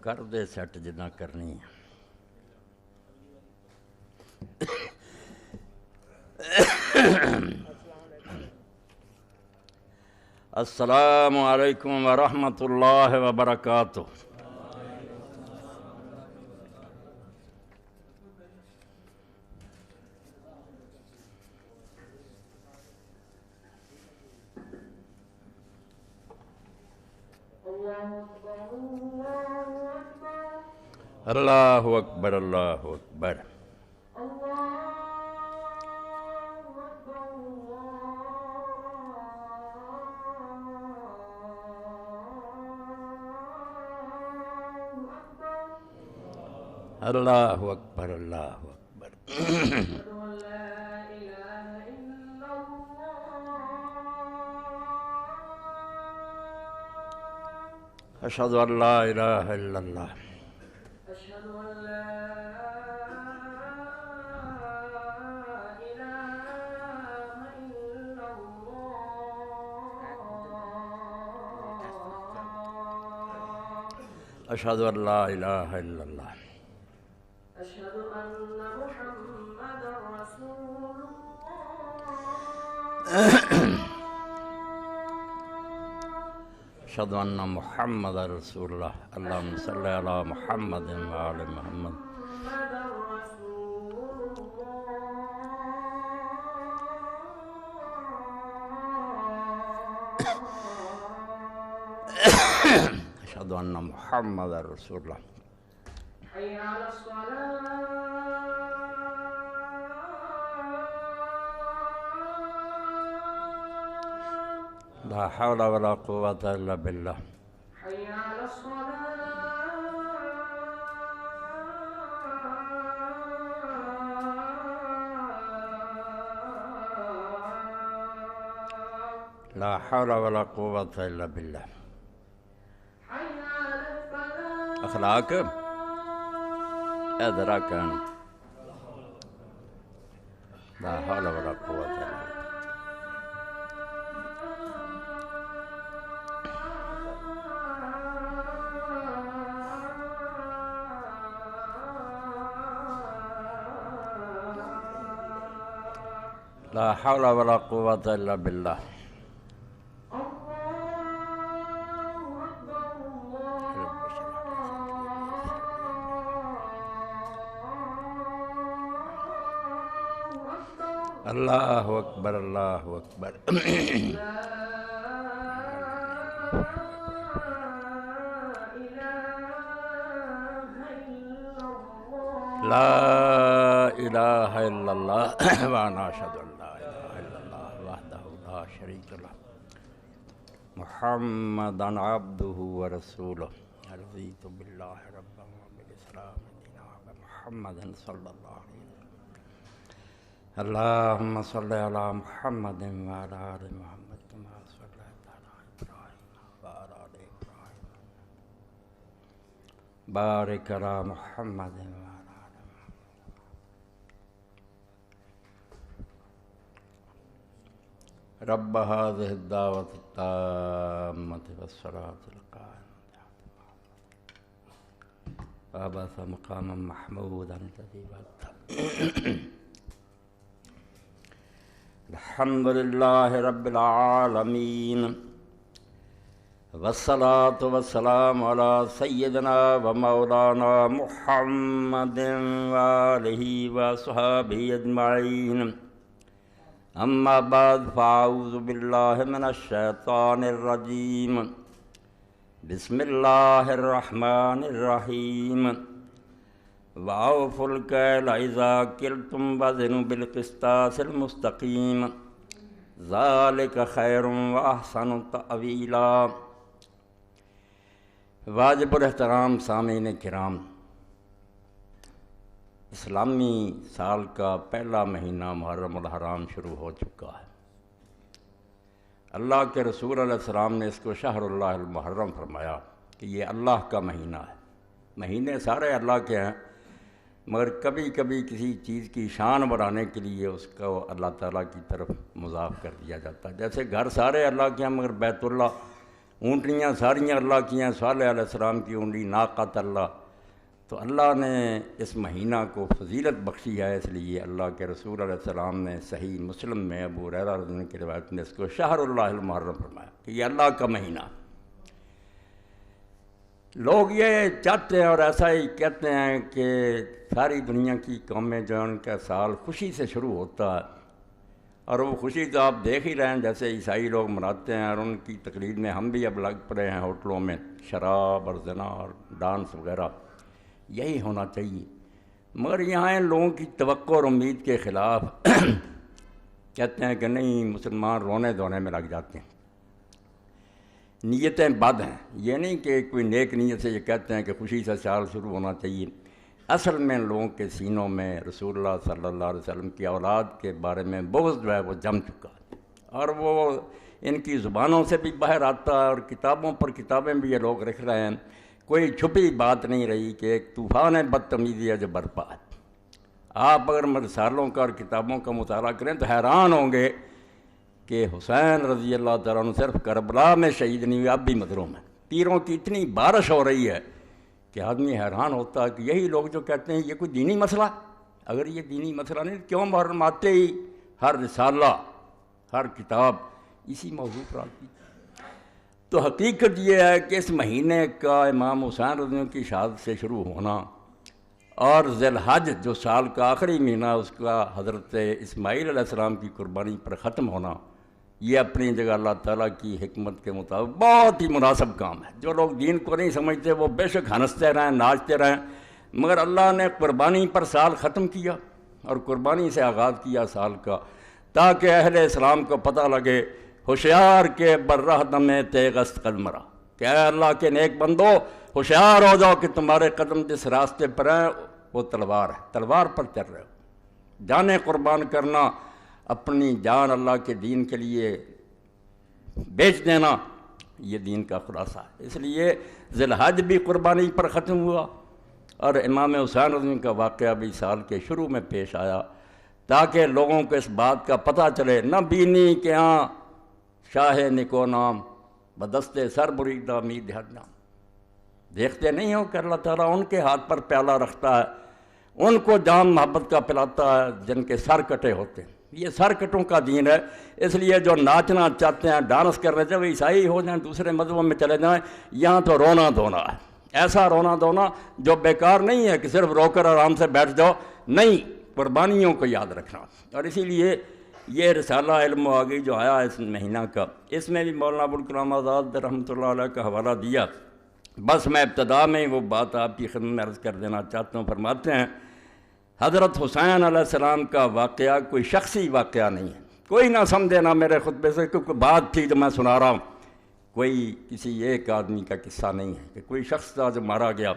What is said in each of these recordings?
کر دے set Jeddah کرنی ہے۔ السلام علیکم ورحمۃ اللہ وبرکاتہ۔ اللہ اکبر اللہ اکبر۔ اللہ اکبر اللہ اکبر۔ اشہد ان لا الہ الا اللہ۔ اشہد ان لا الہ الا اللہ۔ أشهد أن محمد رسول الله اشہد ان محمد رسول اللہ۔ اللہم صلی علی محمد وآل محمد۔ اشہد ان محمد رسول اللہ۔ حي على الصلاة لا حول ولا قوة الا باللہ۔ حي على الصلاة لا حول ولا قوة الا باللہ۔ حي على الفلاح اخلاق ادرا کان لا حول ولا قوة الا باللہ۔ لا حول ولا قوة الا باللہ۔ اللہ اکبر اللہ اکبر۔ لا الہ الا اللہ وانا اشہد ان لا الہ الا اللہ وحدہ لا شریک لہ محمدا عبدہ ورسولہ رضیت باللہ ربا وبالاسلام دینا وبمحمد صلی اللہ علیہ وسلم۔ اللہم صلی علی محمد وعلی آل محمد کما صلیت علی ابراہیم وعلی آل ابراہیم بارک علی محمد وعلی آل محمد۔ رب هذه الدعوة التامة والصلاة القائمة وابعث مقاما محمودا الذي وعدته۔ الحمد لله رب العالمين والصلاة والسلام على سيدنا ومولانا محمد وآله وصحبه أجمعين۔ أما بعد فأعوذ بالله من الشيطان الرجيم۔ بسم الله الرحمن الرحيم۔ وأوفوا الكيل إذا كلتم وزنوا بالقسطاس المستقيم ذلك خير وأحسن تأويلا۔ واجب الاحترام سامعین کرام، اسلامی سال کا پہلا مہینہ محرم الحرام شروع ہو چکا ہے۔ اللہ کے رسول علیہ السلام نے اس کو شہر اللہ المحرم فرمایا کہ یہ اللہ کا مہینہ ہے۔ مہینے سارے اللہ کے ہیں، مگر کبھی کبھی کسی چیز کی شان بڑھانے کے لیے اس کو اللہ تعالیٰ کی طرف مضاف کر دیا جاتا ہے۔ جیسے گھر سارے اللہ کے ہیں مگر بیت اللہ اونٹنیاں ساریاں اللہ کی ہیں، صالح علیہ السلام کی اونٹی ناقۃ اللہ. تو اللہ نے اس مہینہ کو فضیلت بخشی ہے، اس لیے اللہ کے رسول علیہ السلام نے صحیح مسلم میں ابو ہریرہ رضی اللہ عنہ کی روایت میں اس کو شہر اللہ المحرم فرمایا کہ یہ اللہ کا مہینہ. لوگ یہ چاہتے ہیں اور ایسا ہی کہتے ہیں کہ ساری دنیا کی قومیں جو ان کا سال خوشی سے شروع ہوتا ہے، اور وہ خوشی تو آپ دیکھ ہی رہے ہیں جیسے عیسائی لوگ مناتے ہیں، اور ان کی تقلید میں ہم بھی اب لگ پڑے ہیں ہوٹلوں میں شراب اور زنا اور ڈانس وغیرہ. یہی ہونا چاہیے، مگر یہاں ان لوگوں کی توقع اور امید کے خلاف کہتے ہیں کہ نہیں، مسلمان رونے دھونے میں لگ جاتے ہیں. نیتیں بد ہیں، یہ نہیں کہ کوئی نیک نیت سے یہ کہتے ہیں کہ خوشی سے سال شروع ہونا چاہیے. اصل میں ان لوگوں کے سینوں میں رسول اللہ صلی اللہ علیہ وسلم کی اولاد کے بارے میں بغض جو ہے وہ جم چکا ہے، اور وہ ان کی زبانوں سے بھی باہر آتا ہے، اور کتابوں پر کتابیں بھی یہ لوگ لکھ رہے ہیں. کوئی چھپی بات نہیں رہی کہ ایک طوفان بدتمیزی ہے جو برپا ہے. آپ اگر رسالوں کا اور کتابوں کا مطالعہ کریں تو حیران ہوں گے کہ حسین رضی اللہ تعالیٰ عنہ صرف کربلا میں شہید نہیں ہوئے، اب بھی مظلوم ہیں. تیروں کی اتنی بارش ہو رہی ہے کہ آدمی حیران ہوتا ہے کہ یہی لوگ جو کہتے ہیں یہ کوئی دینی مسئلہ، اگر یہ دینی مسئلہ نہیں کیوں محرم آتے ہی ہر رسالہ ہر کتاب اسی موضوع پر آتی. تو حقیقت یہ ہے کہ اس مہینے کا امام حسین رضی اللہ عنہ کی شہادت سے شروع ہونا، اور ذی الحج جو سال کا آخری مہینہ اس کا حضرت اسماعیل علیہ السلام کی قربانی پر ختم ہونا، یہ اپنی جگہ اللہ تعالیٰ کی حکمت کے مطابق بہت ہی مناسب کام ہے. جو لوگ دین کو نہیں سمجھتے وہ بے شک ہنستے رہیں، ناچتے رہیں، مگر اللہ نے قربانی پر سال ختم کیا اور قربانی سے آغاز کیا سال کا، تاکہ اہل اسلام کو پتہ لگے ہوشیار کے برہ دم تیغست قدمرا، کہ اے اللہ کے نیک بندو ہوشیار ہو جاؤ کہ تمہارے قدم جس راستے پر ہیں وہ تلوار ہے، تلوار پر چل رہے ہو. جانیں قربان کرنا، اپنی جان اللہ کے دین کے لیے بیچ دینا، یہ دین کا خلاصہ ہے. اس لیے ذی الحج بھی قربانی پر ختم ہوا، اور امام حسین رضی اللہ عنہ کا واقعہ بھی سال کے شروع میں پیش آیا، تاکہ لوگوں کو اس بات کا پتہ چلے. نہ بینی کہ ہاں شاہ نکو نام بدست سر بریدہ امید ہر نام. دیکھتے نہیں ہو کہ اللہ تعالیٰ ان کے ہاتھ پر پیالہ رکھتا ہے، ان کو جام محبت کا پلاتا ہے جن کے سر کٹے ہوتے ہیں. یہ سر کٹوں کا دین ہے. اس لیے جو ناچنا چاہتے ہیں، ڈانس کرنا چاہتے ہیں، وہ عیسائی ہو جائیں، دوسرے مذہبوں میں چلے جائیں، یہاں تو رونا دھونا ہے. ایسا رونا دھونا جو بیکار نہیں ہے کہ صرف رو کر آرام سے بیٹھ جاؤ، نہیں، قربانیوں کو یاد رکھنا. اور اسی لیے یہ رسالہ علم و آگئی جو آیا اس مہینہ کا، اس میں بھی مولانا ابوالکلام آزاد رحمۃ اللہ علیہ کا حوالہ دیا. بس میں ابتدا میں وہ بات آپ کی خدمت میں عرض کر دینا چاہتا ہوں. فرماتے ہیں حضرت حسین علیہ السلام کا واقعہ کوئی شخصی واقعہ نہیں ہے. کوئی نہ سمجھے نہ میرے خطبے سے کیونکہ بات تھی جو میں سنا رہا ہوں، کوئی کسی ایک آدمی کا قصہ نہیں ہے کہ کوئی شخص تھا جو مارا گیا.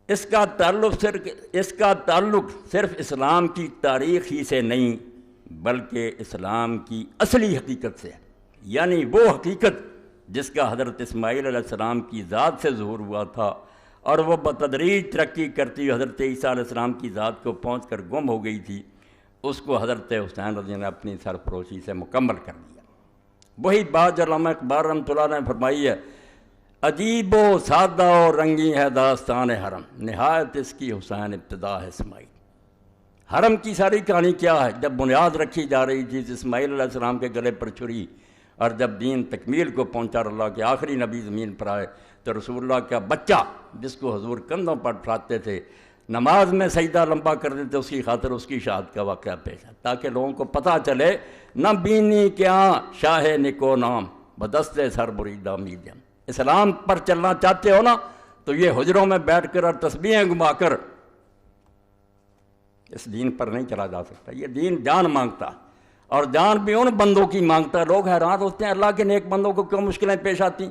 اس کا تعلق صرف اسلام کی تاریخ ہی سے نہیں بلکہ اسلام کی اصلی حقیقت سے ہے. یعنی وہ حقیقت جس کا حضرت اسماعیل علیہ السلام کی ذات سے ظہور ہوا تھا، اور وہ بتدریج ترقی کرتی ہوئی حضرت عیسیٰ علیہ السلام کی ذات کو پہنچ کر گم ہو گئی تھی. اس کو حضرت حسین رضی اللہ نے اپنی سرفروشی سے مکمل کر دیا. وہی بات جو علامہ اقبال رحمۃ اللہ نے فرمائی ہے، عجیب و سادہ و رنگی ہے داستان حرم، نہایت اس کی حسین ابتدا ہے اسماعیل. حرم کی ساری کہانی کیا ہے؟ جب بنیاد رکھی جا رہی تھی اسماعیل علیہ السلام کے گلے پر چھری، اور جب دین تکمیل کو پہنچا، اللہ کے آخری نبی زمین پر آئے، تو رسول اللہ کا بچہ جس کو حضور کندھوں پر اٹھاتے تھے، نماز میں سجدہ لمبا کر دیتے، اس کی خاطر اس کی شہادت کا واقعہ پیش ہے، تاکہ لوگوں کو پتہ چلے نہ بینی کیا شاہ نکو نام بدست سر بریدہ امید. اسلام پر چلنا چاہتے ہو نا تو یہ حجروں میں بیٹھ کر اور تسبیحیں گما کر اس دین پر نہیں چلا جا سکتا. یہ دین جان مانگتا، اور جان بھی ان بندوں کی مانگتا ہے. لوگ حیران ہوتے ہیں اللہ کے نیک بندوں کو کیوں مشکلیں پیش آتی،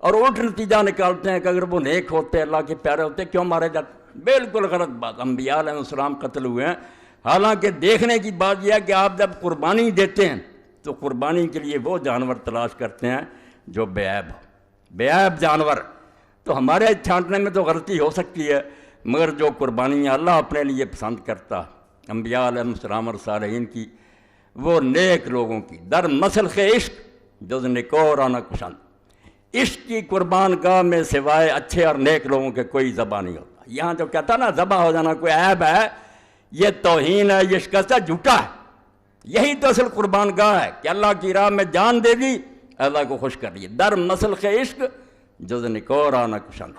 اور الٹ نتیجہ نکالتے ہیں کہ اگر وہ نیک ہوتے، اللہ کے پیارے ہوتے، کیوں مارے جاتے. بالکل غلط بات. انبیاء علیہ السلام قتل ہوئے ہیں. حالانکہ دیکھنے کی بات یہ ہے کہ آپ جب قربانی دیتے ہیں تو قربانی کے لیے وہ جانور تلاش کرتے ہیں جو بے عیب ہو، بے عیب جانور. تو ہمارے چھانٹنے میں تو غلطی ہو سکتی ہے، مگر جو قربانیاں اللہ اپنے لیے پسند کرتا انبیاء علیہ السلام اور صالحین کی، وہ نیک لوگوں کی در مسلخ عشق جز نکو رانا کشند۔ عشق کی قربان گاہ میں سوائے اچھے اور نیک لوگوں کے کوئی ذبح نہیں ہوتا۔ یہاں جو کہتا نا ذبح ہو جانا کوئی عیب ہے، یہ توہین ہے، یہ شکست ہے، جھوٹا ہے۔ یہی تو اصل قربان گاہ ہے کہ اللہ کی راہ میں جان دے دی، اللہ کو خوش کر لیے۔ در مسلخ عشق جز نکو رانا کشند۔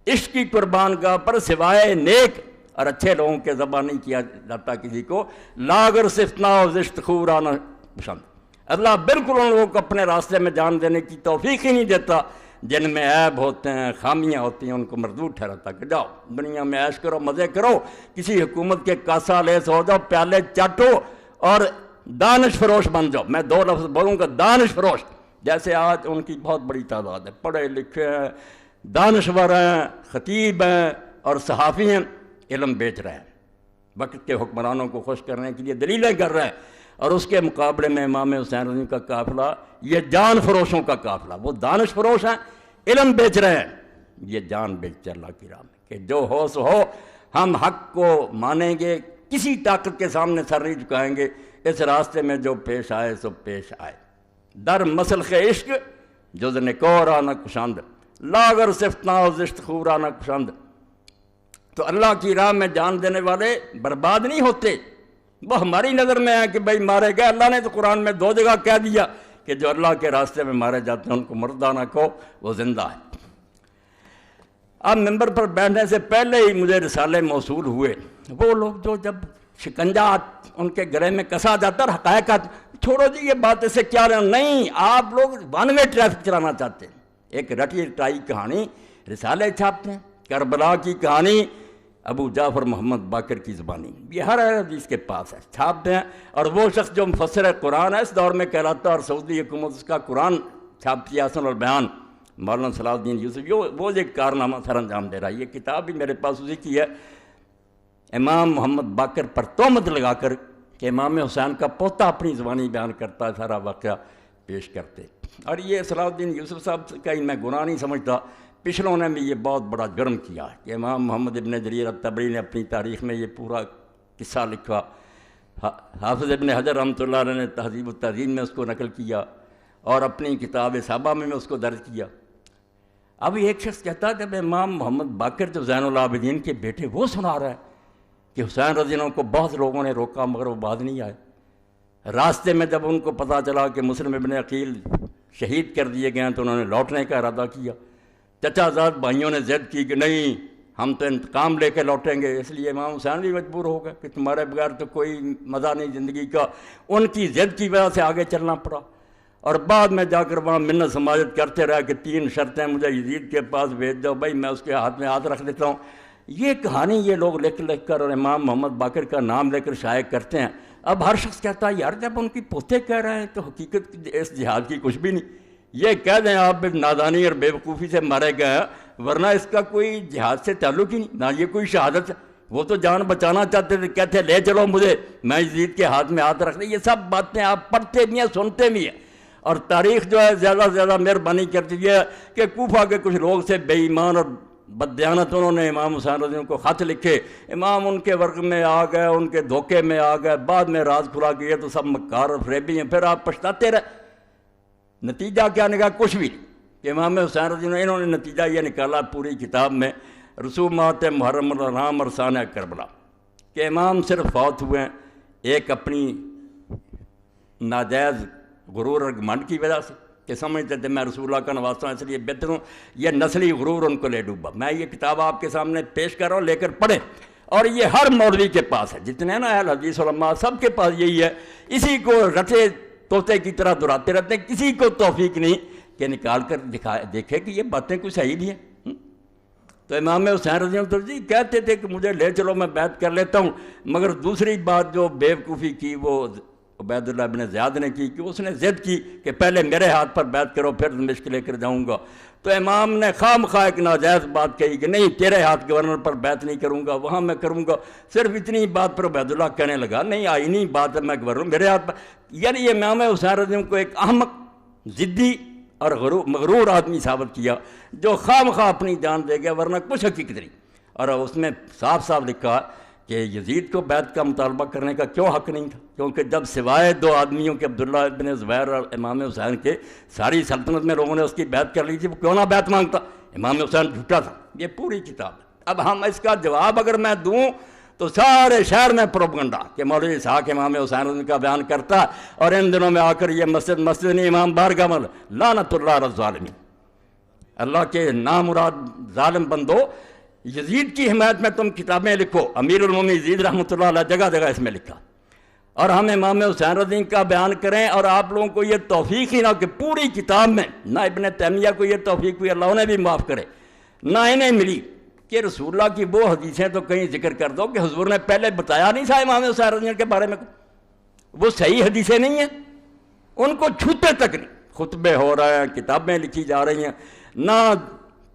عشق کی قربان گاہ پر سوائے نیک اور اچھے لوگوں کے ذبح نہیں کیا جاتا کسی کو۔ لاگر صفتنا و زشت خو رانا کشند۔ اللہ بالکل ان لوگوں کو اپنے راستے میں جان دینے کی توفیق ہی نہیں دیتا جن میں عیب ہوتے ہیں، خامیاں ہوتی ہیں، ان کو مردود ٹھہراتا کہ جاؤ دنیا میں عیش کرو، مزے کرو، کسی حکومت کے کاسا لیس ہو جاؤ، پیالے چاٹو اور دانش فروش بن جاؤ۔ میں دو لفظ بولوں گا، دانش فروش۔ جیسے آج ان کی بہت بڑی تعداد ہے، پڑھے لکھے ہیں، دانشور ہیں، خطیب ہیں اور صحافی ہیں، علم بیچ رہے ہیں، وقت کے حکمرانوں کو خوش کرنے کے لیے دلیلیں کر رہے ہیں، اور اس کے مقابلے میں امام حسین رضی کا قافلہ یہ جان فروشوں کا قافلہ۔ وہ دانش فروش ہیں، علم بیچ رہے ہیں، یہ جان بیچتے اللہ کی راہ میں کہ جو ہو سو ہو، ہم حق کو مانیں گے، کسی طاقت کے سامنے سر نہیں جھکائیں گے، اس راستے میں جو پیش آئے سو پیش آئے۔ در مسلخ عشق جز نکو رانا کشند، لاگر صفتنا و زشت خو رانا کشند۔ تو اللہ کی راہ میں جان دینے والے برباد نہیں ہوتے۔ وہ ہماری نظر میں ہے کہ بھئی مارے گئے، اللہ نے تو قرآن میں دو جگہ کہہ دیا کہ جو اللہ کے راستے میں مارے جاتے ہیں ان کو مردہ نہ کہو، وہ زندہ ہے۔ اب ممبر پر بیٹھنے سے پہلے ہی مجھے رسالے موصول ہوئے، وہ لوگ جو جب شکنجہ ان کے گلے میں کسا جاتا ہے، حقائق چھوڑو جی یہ بات اس سے کیا لینا، نہیں، آپ لوگ ون وے ٹریفک چلانا چاہتے ہیں، ایک رٹی رٹائی کہانی رسالے چھاپتے ہیں، کربلا کی کہانی ابو جعفر محمد باقر کی زبانی، یہ ہر حدیث کے پاس ہے، چھاپتے ہیں۔ اور وہ شخص جو مفسر قرآن ہے اس دور میں کہلاتا ہے، اور سعودی حکومت اس کا قرآن چھاپتی ہے، حسن البیان، مولانا صلاح الدین یوسف، وہ ایک کارنامہ سر انجام دے رہا ہے۔ یہ کتاب بھی میرے پاس اسی کی ہے، امام محمد باقر پر تہمت لگا کر کہ امام حسین کا پوتا اپنی زبانی بیان کرتا ہے، سارا واقعہ پیش کرتے۔ اور یہ صلاح الدین یوسف صاحب کا میں گناہ نہیں سمجھتا، پچھلوں نے بھی یہ بہت بڑا جرم کیا کہ امام محمد ابن جریر الطبری نے اپنی تاریخ میں یہ پورا قصہ لکھا، حافظ ابن حجر رحمۃ اللہ علیہ نے تہذیب التہذیب میں اس کو نقل کیا، اور اپنی کتاب صحابہ میں اس کو درج کیا۔ اب ایک شخص کہتا ہے جب امام محمد باقر جو زین العابدین کے بیٹے، وہ سنا رہا ہے کہ حسین رضی اللہ عنہ کو بہت لوگوں نے روکا مگر وہ بعد نہیں آئے۔ راستے میں جب ان کو پتہ چلا کہ مسلم ابن عقیل شہید کر دیے گئے ہیں تو انہوں نے لوٹنے کا ارادہ کیا۔ چچا زاد بھائیوں نے ضد کی کہ نہیں، ہم تو انتقام لے کے لوٹیں گے، اس لیے امام حسین بھی مجبور ہو گئے کہ تمہارے بغیر تو کوئی مزہ نہیں زندگی کا۔ ان کی ضد کی وجہ سے آگے چلنا پڑا، اور بعد میں جا کر وہاں منت سماجت کرتے رہے کہ 3 شرطیں مجھے یزید کے پاس بھیج دو، بھائی میں اس کے ہاتھ میں ہاتھ رکھ دیتا ہوں۔ یہ کہانی یہ لوگ لکھ کر اور امام محمد باقر کا نام لے کر شائع کرتے ہیں۔ اب ہر شخص کہتا ہے یار جب ان کی پوتے کہہ رہے ہیں تو حقیقت اس جہاد کی کچھ بھی نہیں، یہ کہہ دیں آپ نادانی اور بے وقوفی سے مارے گئے ہیں، ورنہ اس کا کوئی جہاد سے تعلق ہی نہیں، نہ یہ کوئی شہادت ہے۔ وہ تو جان بچانا چاہتے تھے، کہتے لے چلو مجھے، میں یزید کے ہاتھ میں ہاتھ رکھ دیں۔ یہ سب باتیں آپ پڑھتے بھی ہیں، سنتے بھی ہیں، اور تاریخ جو ہے زیادہ سے زیادہ مہربانی کرتی ہے کہ کوفہ کے کچھ لوگ سے بے ایمان اور بددیانت انہوں نے امام حسین رضی اللہ عنہ کو خط لکھے، امام ان کے ورگ میں آ گئے، ان کے دھوکے میں آ گئے، بعد میں راز کھلا کہ یہ تو سب مکار اور فریبی ہیں، پھر آپ پچھتاتے رہے۔ نتیجہ کیا نکلا؟ کچھ بھی نہیں کہ امام حسین رضی اللہ عنہ انہوں نے نتیجہ یہ نکالا پوری کتاب میں، رسومات محرم الحرام اور سانحہ کربلا، کہ امام صرف فوت ہوئے ہیں ایک اپنی ناجائز غرور اور گھمنڈ کی وجہ سے کہ سمجھتے تھے میں رسول اللہ کا نواسا ہوں اس لیے بہتر ہوں، یہ نسلی غرور ان کو لے ڈوبا۔ میں یہ کتاب آپ کے سامنے پیش کر رہا ہوں، لے کر پڑھیں، اور یہ ہر مولوی کے پاس ہے، جتنے ہیں نا اہل حدیث علماء سب کے پاس یہی ہے، اسی کو رٹے طوطے کی طرح دہراتے رہتے ہیں، کسی کو توفیق نہیں کہ نکال کر دیکھے کہ یہ باتیں کوئی صحیح نہیں ہیں۔ تو امام حسین رضی اللہ عنہ کہتے تھے کہ مجھے لے چلو میں بیعت کر لیتا ہوں، مگر دوسری بات جو بے وقوفی کی وہ عبید اللہ بن زیاد نے کی کہ اس نے ضد کی کہ پہلے میرے ہاتھ پر بیعت کرو پھر دمشق لے کر جاؤں گا، تو امام نے خواہ مخواہ ایک ناجائز بات کہی کہ نہیں تیرے ہاتھ گورنر پر بیعت نہیں کروں گا، وہاں میں کروں گا۔ صرف اتنی بات پر عبید اللہ کہنے لگا نہیں آئینی بات ہے، میں گورنر میرے ہاتھ پر، یعنی یہ امام حسین رضی اللہ عنہ کو ایک احمق، ضدی اور مغرور آدمی ثابت کیا جو خواہ مخواہ اپنی جان دے گیا، ورنہ کچھ حقیقت نہیں۔ اور اس میں صاف صاف لکھا کہ یزید کو بیعت کا مطالبہ کرنے کا کیوں حق نہیں تھا، کیونکہ جب سوائے 2 آدمیوں کے عبداللہ ابن زبیر اور امام حسین کے ساری سلطنت میں لوگوں نے اس کی بیعت کر لی تھی، وہ کیوں نہ بیعت مانگتا؟ امام حسین جھوٹا تھا، یہ پوری کتاب ہے۔ اب ہم اس کا جواب اگر میں دوں تو سارے شہر میں پروپگنڈا کہ مولوی اسحاق امام حسین ان کا بیان کرتا، اور ان دنوں میں آ کر یہ مسجد نہیں امام بارگاہ میں، لعنت اللہ علی الظالمین، اللہ کے نامراد ظالم بندو، یزید کی حمایت میں تم کتابیں لکھو، امیر المومنین یزید رحمۃ اللہ علیہ جگہ جگہ اس میں لکھا، اور ہم امام حسین رضی کا بیان کریں، اور آپ لوگوں کو یہ توفیق ہی نہ کہ پوری کتاب میں نہ ابن تیمیہ کو یہ توفیق ہوئی، اللہ انہیں بھی معاف کرے، نہ انہیں ملی کہ رسول اللہ کی وہ حدیثیں تو کہیں ذکر کر دو کہ حضور نے پہلے بتایا نہیں تھا امام حسین رضی کے بارے میں، وہ صحیح حدیثیں نہیں ہیں، ان کو چھوتے تک نہیں، خطبے ہو رہے ہیں، کتابیں لکھی جا رہی ہیں، نہ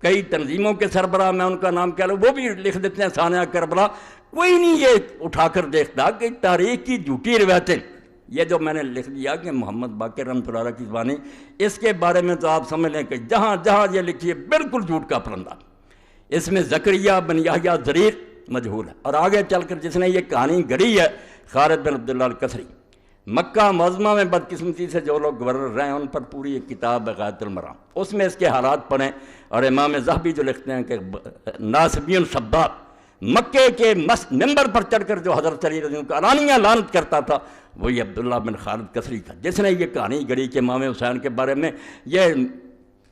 کئی تنظیموں کے سربراہ میں ان کا نام کیا لو وہ بھی لکھ دیتے ہیں ثانیہ کربلا، کوئی نہیں یہ اٹھا کر دیکھتا کہ تاریخ کی جھوٹی روایتیں، یہ جو میں نے لکھ دیا کہ محمد باقر رحمۃ اللہ علیہ کی زبانی، اس کے بارے میں تو آپ سمجھ لیں کہ جہاں جہاں یہ لکھی ہے بالکل جھوٹ کا پرندہ، اس میں زکریا بن یحییٰ ضریر مجہول ہے، اور آگے چل کر جس نے یہ کہانی گڑھی ہے خالد بن عبداللہ الکسری، مکہ معظمہ میں بدقسمتی سے جو لوگ گورنر رہے ہیں ان پر پوری ایک کتاب ہے غایۃ المرام، اس میں اس کے حالات پڑھیں، اور امام ذہبی جو لکھتے ہیں کہ ناصبین سباب، مکے کے ممبر پر چڑھ کر جو حضرت علی رضی اللہ عنہ کا علانیہ لعنت کرتا تھا وہی عبداللہ بن خالد کسری تھا، جس نے یہ کہانی گڑھی کہ امام حسین کے بارے میں یہ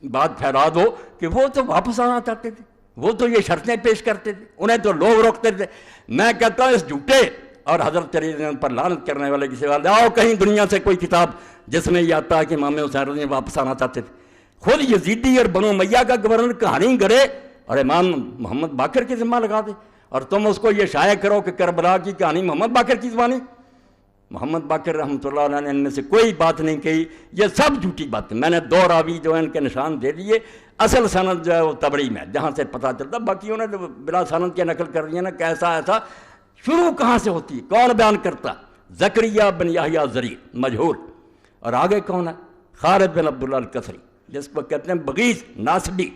بات پھیلا دو کہ وہ تو واپس آنا چاہتے تھے، وہ تو یہ شرطیں پیش کرتے تھے، انہیں تو لوگ روکتے تھے۔ میں کہتا ہوں اس جھوٹے اور حضرت علی رضی اللہ عنہ پر لعنت کرنے والے کسی والے آؤ کہیں دنیا سے کوئی کتاب جس میں یہ آتا ہے کہ امام حسین رضی اللہ عنہ واپس آنا چاہتے تھے۔ خود یزیدی اور بنو امیہ کا گورنر کہانی گڑھے اور امام محمد باقر کی ذمہ لگا دے، اور تم اس کو یہ شائع کرو کہ کربلا کی کہانی محمد باقر کی زبانی۔ محمد باقر رحمۃ اللہ علیہ نے ان میں سے کوئی بات نہیں کہی، یہ سب جھوٹی باتیں۔ میں نے 2 راوی جو ہیں ان کے نشان دے دیے، اصل سند جو ہے وہ تبری میں جہاں سے پتہ چلتا، باقیوں نے بلا سند کے نقل کر دیا نا کہ ایسا ایسا، شروع کہاں سے ہوتی ہے، کون بیان کرتا؟ زکریا بن یحییٰ ضریر مجہول، اور آگے کون ہے؟ خالد بن عبداللہ الکسری، جس کو کہتے ہیں بغیض ناصبی،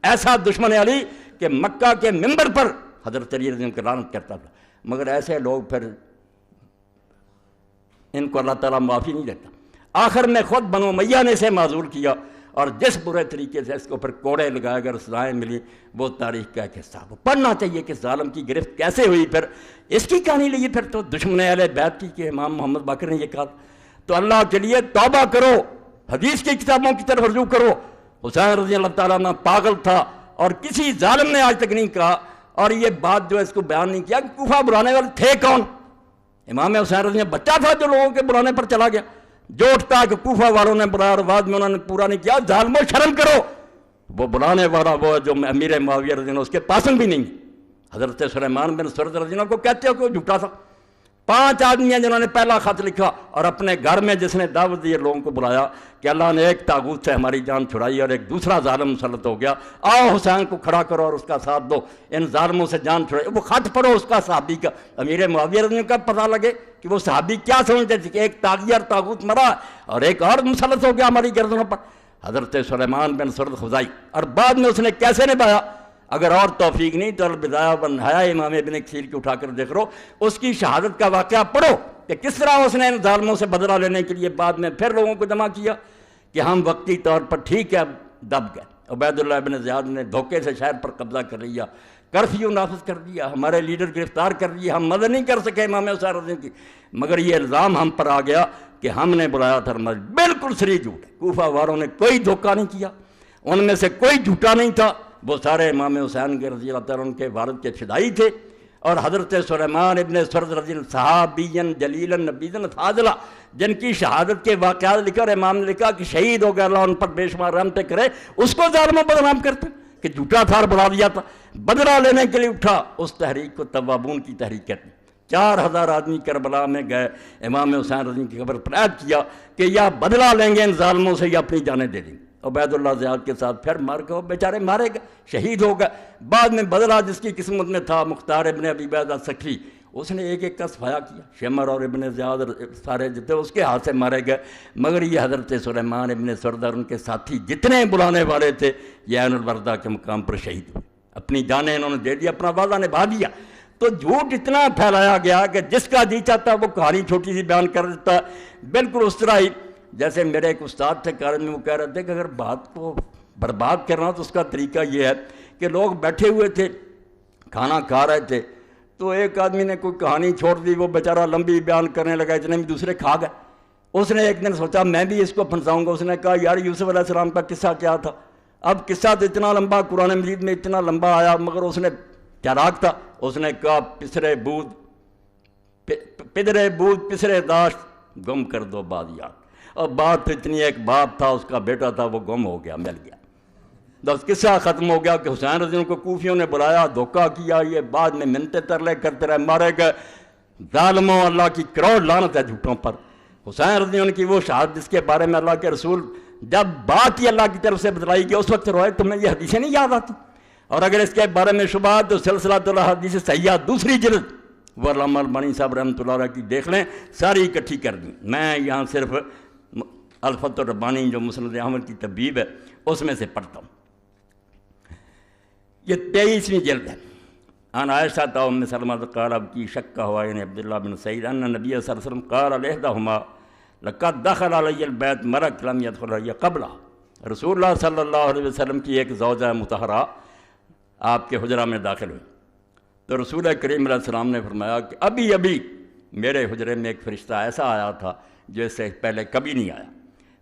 ایسا دشمن علی کہ مکہ کے ممبر پر حضرت علی رضی اللہ عنہ کی لعنت کرتا تھا، مگر ایسے لوگ پھر ان کو اللہ تعالیٰ معافی نہیں دیتا۔ آخر میں خود بنو امیہ نے اسے معذور کیا، اور جس برے طریقے سے اس کو پھر کوڑے لگائے اگر سزائیں ملی وہ تاریخ کا ایک حصہ، وہ پڑھنا چاہیے کہ ظالم کی گرفت کیسے ہوئی۔ پھر اس کی کہانی لیے پھر تو دشمن اہل بیت کی کہ امام محمد باقر نے یہ کہا، تو اللہ کے لیے توبہ کرو، حدیث کی کتابوں کی طرف رجوع کرو۔ حسین رضی اللہ تعالیٰ عنہ پاگل تھا، اور کسی ظالم نے آج تک نہیں کہا، اور یہ بات جو اس کو بیان نہیں کیا کہ کوفہ بلانے والے تھے کون؟ امام حسین رضی اللہ بچہ تھا جو لوگوں کے بلانے پر چلا گیا، جو اٹھتا کہ کوفہ والوں نے بلایا اور بعد میں انہوں نے پورا نہیں کیا، ظالمو شرم کرو۔ وہ بلانے والا وہ جو امیر معاویہ رضی اللہ اس کے پاسنگ بھی نہیں، حضرت سلیمان بن سرد رضی اللہ کو کہتے ہو کہ وہ جھوٹا تھا۔ 5 آدمی ہیں جنہوں نے پہلا خط لکھا، اور اپنے گھر میں جس نے دعوت دی لوگوں کو بلایا کہ اللہ نے ایک طاغوت سے ہماری جان چھڑائی اور ایک دوسرا ظالم مسلط ہو گیا، آؤ حسین کو کھڑا کرو اور اس کا ساتھ دو، ان ظالموں سے جان چھڑائی۔ وہ خط پڑھو اس کا صحابی کا، امیر معاویہ رضی اللہ کا پتہ لگے کہ وہ صحابی کیا سمجھتے تھے کہ ایک طاغیہ اور طاغوت مرا اور ایک اور مسلط ہو گیا ہماری گردنوں پر، حضرت سلیمان بن سرد خزائی۔ اور بعد میں اس نے کیسے نبھایا، اگر اور توفیق نہیں تو البدایہ والنہایہ امام ابن کثیر کی اٹھا کر دیکھ لو، اس کی شہادت کا واقعہ پڑھو کہ کس طرح اس نے ان ظالموں سے بدلہ لینے کے لیے بعد میں پھر لوگوں کو جمع کیا کہ ہم وقتی طور پر ٹھیک ہے دب گئے۔ عبید اللہ ابن زیاد نے دھوکے سے شہر پر قبضہ کر لیا، کرفیو نافذ کر دیا، ہمارے لیڈر گرفتار کر لیے، ہم مدد نہیں کر سکے امام حسین رضی اللہ کی، مگر یہ الزام ہم پر آ گیا کہ ہم نے بلایا تھا۔ بالکل صریح جھوٹ ہے، کوفہ والوں نے کوئی دھوکہ نہیں کیا، ان میں سے کوئی جھوٹا نہیں تھا، وہ سارے امام حسین کے رضی اللہ تعالیٰ عنہ کے والد کے فدائی تھے۔ اور حضرت سلیمان ابن سرد رضی اللہ صحابین جلیلا نبیذا فاضلا، جن کی شہادت کے واقعات لکھا اور امام نے لکھا کہ شہید ہو گیا، اللہ ان پر بے شمار رحمتیں کرے، اس کو ظالموں بدنام کرتے کہ جھوٹا تھا اور بلا دیا تھا، بدلہ لینے کے لیے اٹھا۔ اس تحریک کو توابون کی تحریک کہتے ہیں۔ 4000 آدمی کربلا میں گئے، امام حسین رضی کی قبر پر عہد کیا کہ یا بدلہ لیں گے ان ظالموں سے یا اپنی جانیں دے دیں گے۔ عبید اللہ زیاد کے ساتھ پھر مار گئے، بیچارے مارے گئے، شہید ہو گئے۔ بعد میں بدلہ جس کی قسمت میں تھا، مختار ابن ابی عبیدہ سکری، اس نے ایک ایک کا صفایا کیا، شمر اور ابن زیاد سارے جتنے اس کے ہاتھ سے مارے گئے، مگر یہ حضرت سلیمان ابن سرد اور ان کے ساتھی جتنے بلانے والے تھے یہ عین الوردہ کے مقام پر شہید ہوئے، اپنی جانیں انہوں نے دے دیا، اپنا وعدہ نبھا دیا۔ تو جھوٹ اتنا پھیلایا گیا کہ جس کا جی چاہتا وہ کہانی چھوٹی سی بیان کر دیتا. بالکل اس طرح ہی جیسے میرے ایک استاد تھے کالج میں، وہ کہہ رہے تھے کہ اگر بات کو برباد کرنا تو اس کا طریقہ یہ ہے کہ لوگ بیٹھے ہوئے تھے، کھانا کھا رہے تھے، تو ایک آدمی نے کوئی کہانی چھوڑ دی، وہ بیچارہ لمبی بیان کرنے لگا، اتنے میں دوسرے کھا گئے. اس نے ایک دن سوچا میں بھی اس کو پھنساؤں گا. اس نے کہا یار یوسف علیہ السلام کا قصہ کیا تھا؟ اب قصہ تو اتنا لمبا قرآن مجید میں اتنا لمبا آیا، مگر اس نے چالاک تھا. اس نے کہا پدرے بود پسرے داشت گم کر دو بادیات. اور بات تو اتنی، ایک باپ تھا، اس کا بیٹا تھا، وہ گم ہو گیا، مل گیا. بس قصہ ختم ہو گیا کہ حسین رضی اللہ کو کوفیوں نے بلایا، دھوکہ کیا، یہ بعد میں منتیں ترلے کرتے رہے، مارے گئے. ظالموں، اللہ کی کروڑ لعنت ہے جھوٹوں پر. حسین رضی اللہ کی وہ شہادت جس کے بارے میں اللہ کے رسول جب بات ہی اللہ کی طرف سے بتلائی گئی اس وقت روئے. تمہیں یہ حدیثیں نہیں یاد آتی؟ اور اگر اس کے بارے میں شبہات تو سلسلۃ الحدیث صحیحہ دوسری جلد وہ علامہ البانی صاحب رحمۃ اللہ علیہ کی دیکھ لیں، ساری اکٹھی کر دیں. میں یہاں صرف الفتح الربانی جو مسند احمد کی طبیب ہے اس میں سے پڑھتا ہوں. یہ 23ویں جلد ہے. عن عائشہ ام سلمہ قال اب کی شک ہوا یعنی عبداللہ بن سعید ان نبی صلی اللہ علیہ وسلم قال لإحداهما لقد دخل علی البیت ملک لم يدخل علی قبلہ. رسول اللہ صلی اللہ علیہ وسلم کی ایک زوجہ مطہرہ آپ کے حجرہ میں داخل ہوئی تو رسول کریم علیہ السلام نے فرمایا کہ ابھی ابھی میرے حجرے میں ایک فرشتہ ایسا آیا تھا جو اس سے پہلے کبھی نہیں آیا.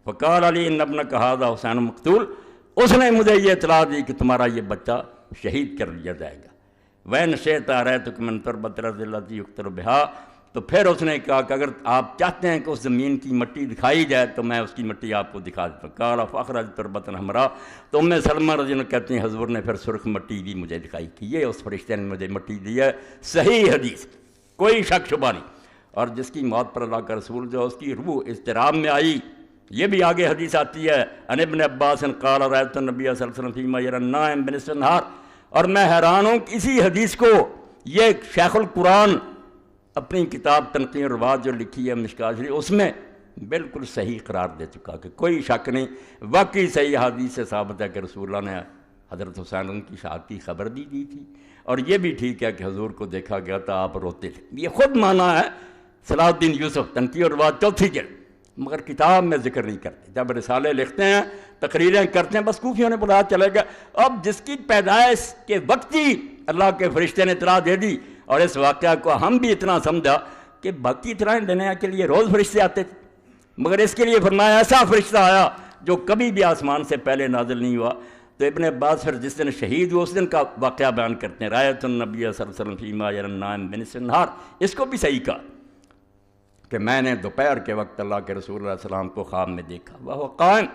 فقال علی ان ابنک ھذا حسین مقتول. اس نے مجھے یہ اطلاع دی کہ تمہارا یہ بچہ شہید کر دیا جائے گا. وَإِنْ شِئْتَ أَرَيْتُكَ مِنْ تُرْبَةِ الْأَرْضِ الَّتِي يُقْتَلُ بِهَا. تو پھر اس نے کہا کہ اگر آپ چاہتے ہیں کہ اس زمین کی مٹی دکھائی جائے تو میں اس کی مٹی آپ کو دکھا دیتا ہوں. قال فأخرج تربة حمراء. تو ام سلمہ رضی اللہ عنہ کہتی ہیں حضور نے پھر سرخ مٹی بھی مجھے دکھائی کہ یہ اس فرشتے نے مجھے مٹی دی ہے. صحیح حدیث، کوئی شک شبہ نہیں. اور جس کی موت پر اللہ کا رسول جو اس کی روح اضطراب میں آئی، یہ بھی آگے حدیث آتی ہے. عن ابن عباس قال رأيت النبي صلی اللہ علیہ وسلم فيما يرى النائم بنصف النهار. اور میں حیران ہوں کہ اسی حدیث کو یہ شیخ القرآن اپنی کتاب تنقیح الروات جو لکھی ہے مشکوٰۃ شریف اس میں بالکل صحیح قرار دے چکا کہ کوئی شک نہیں، واقعی صحیح حدیث سے ثابت ہے کہ رسول اللہ نے حضرت حسین کی شہادت کی خبر بھی دی تھی. اور یہ بھی ٹھیک ہے کہ حضور کو دیکھا گیا تھا، آپ روتے تھے. یہ خود مانا ہے صلاح الدین یوسف تنقیح الروات 4 جلد، مگر کتاب میں ذکر نہیں کرتے. جب رسالے لکھتے ہیں، تقریریں کرتے ہیں، بس کوفیوں نے بلایا چلے گا. اب جس کی پیدائش کے وقت ہی اللہ کے فرشتے نے اطلاع دے دی اور اس واقعہ کو ہم بھی اتنا سمجھا کہ باقی اطلاعیں دینے کے لیے روز فرشتے آتے تھے، مگر اس کے لیے فرمایا ایسا فرشتہ آیا جو کبھی بھی آسمان سے پہلے نازل نہیں ہوا. تو ابن عباس پھر جس دن شہید ہوئے اس دن کا واقعہ بیان کرتے ہیں. رأیت النبی صلی اللہ علیہ وسلم فیما یری النائم بنصف النہار. اس کو بھی صحیح کہا کہ میں نے دوپہر کے وقت اللہ کے رسول علیہ السلام کو خواب میں دیکھا. وہ قائم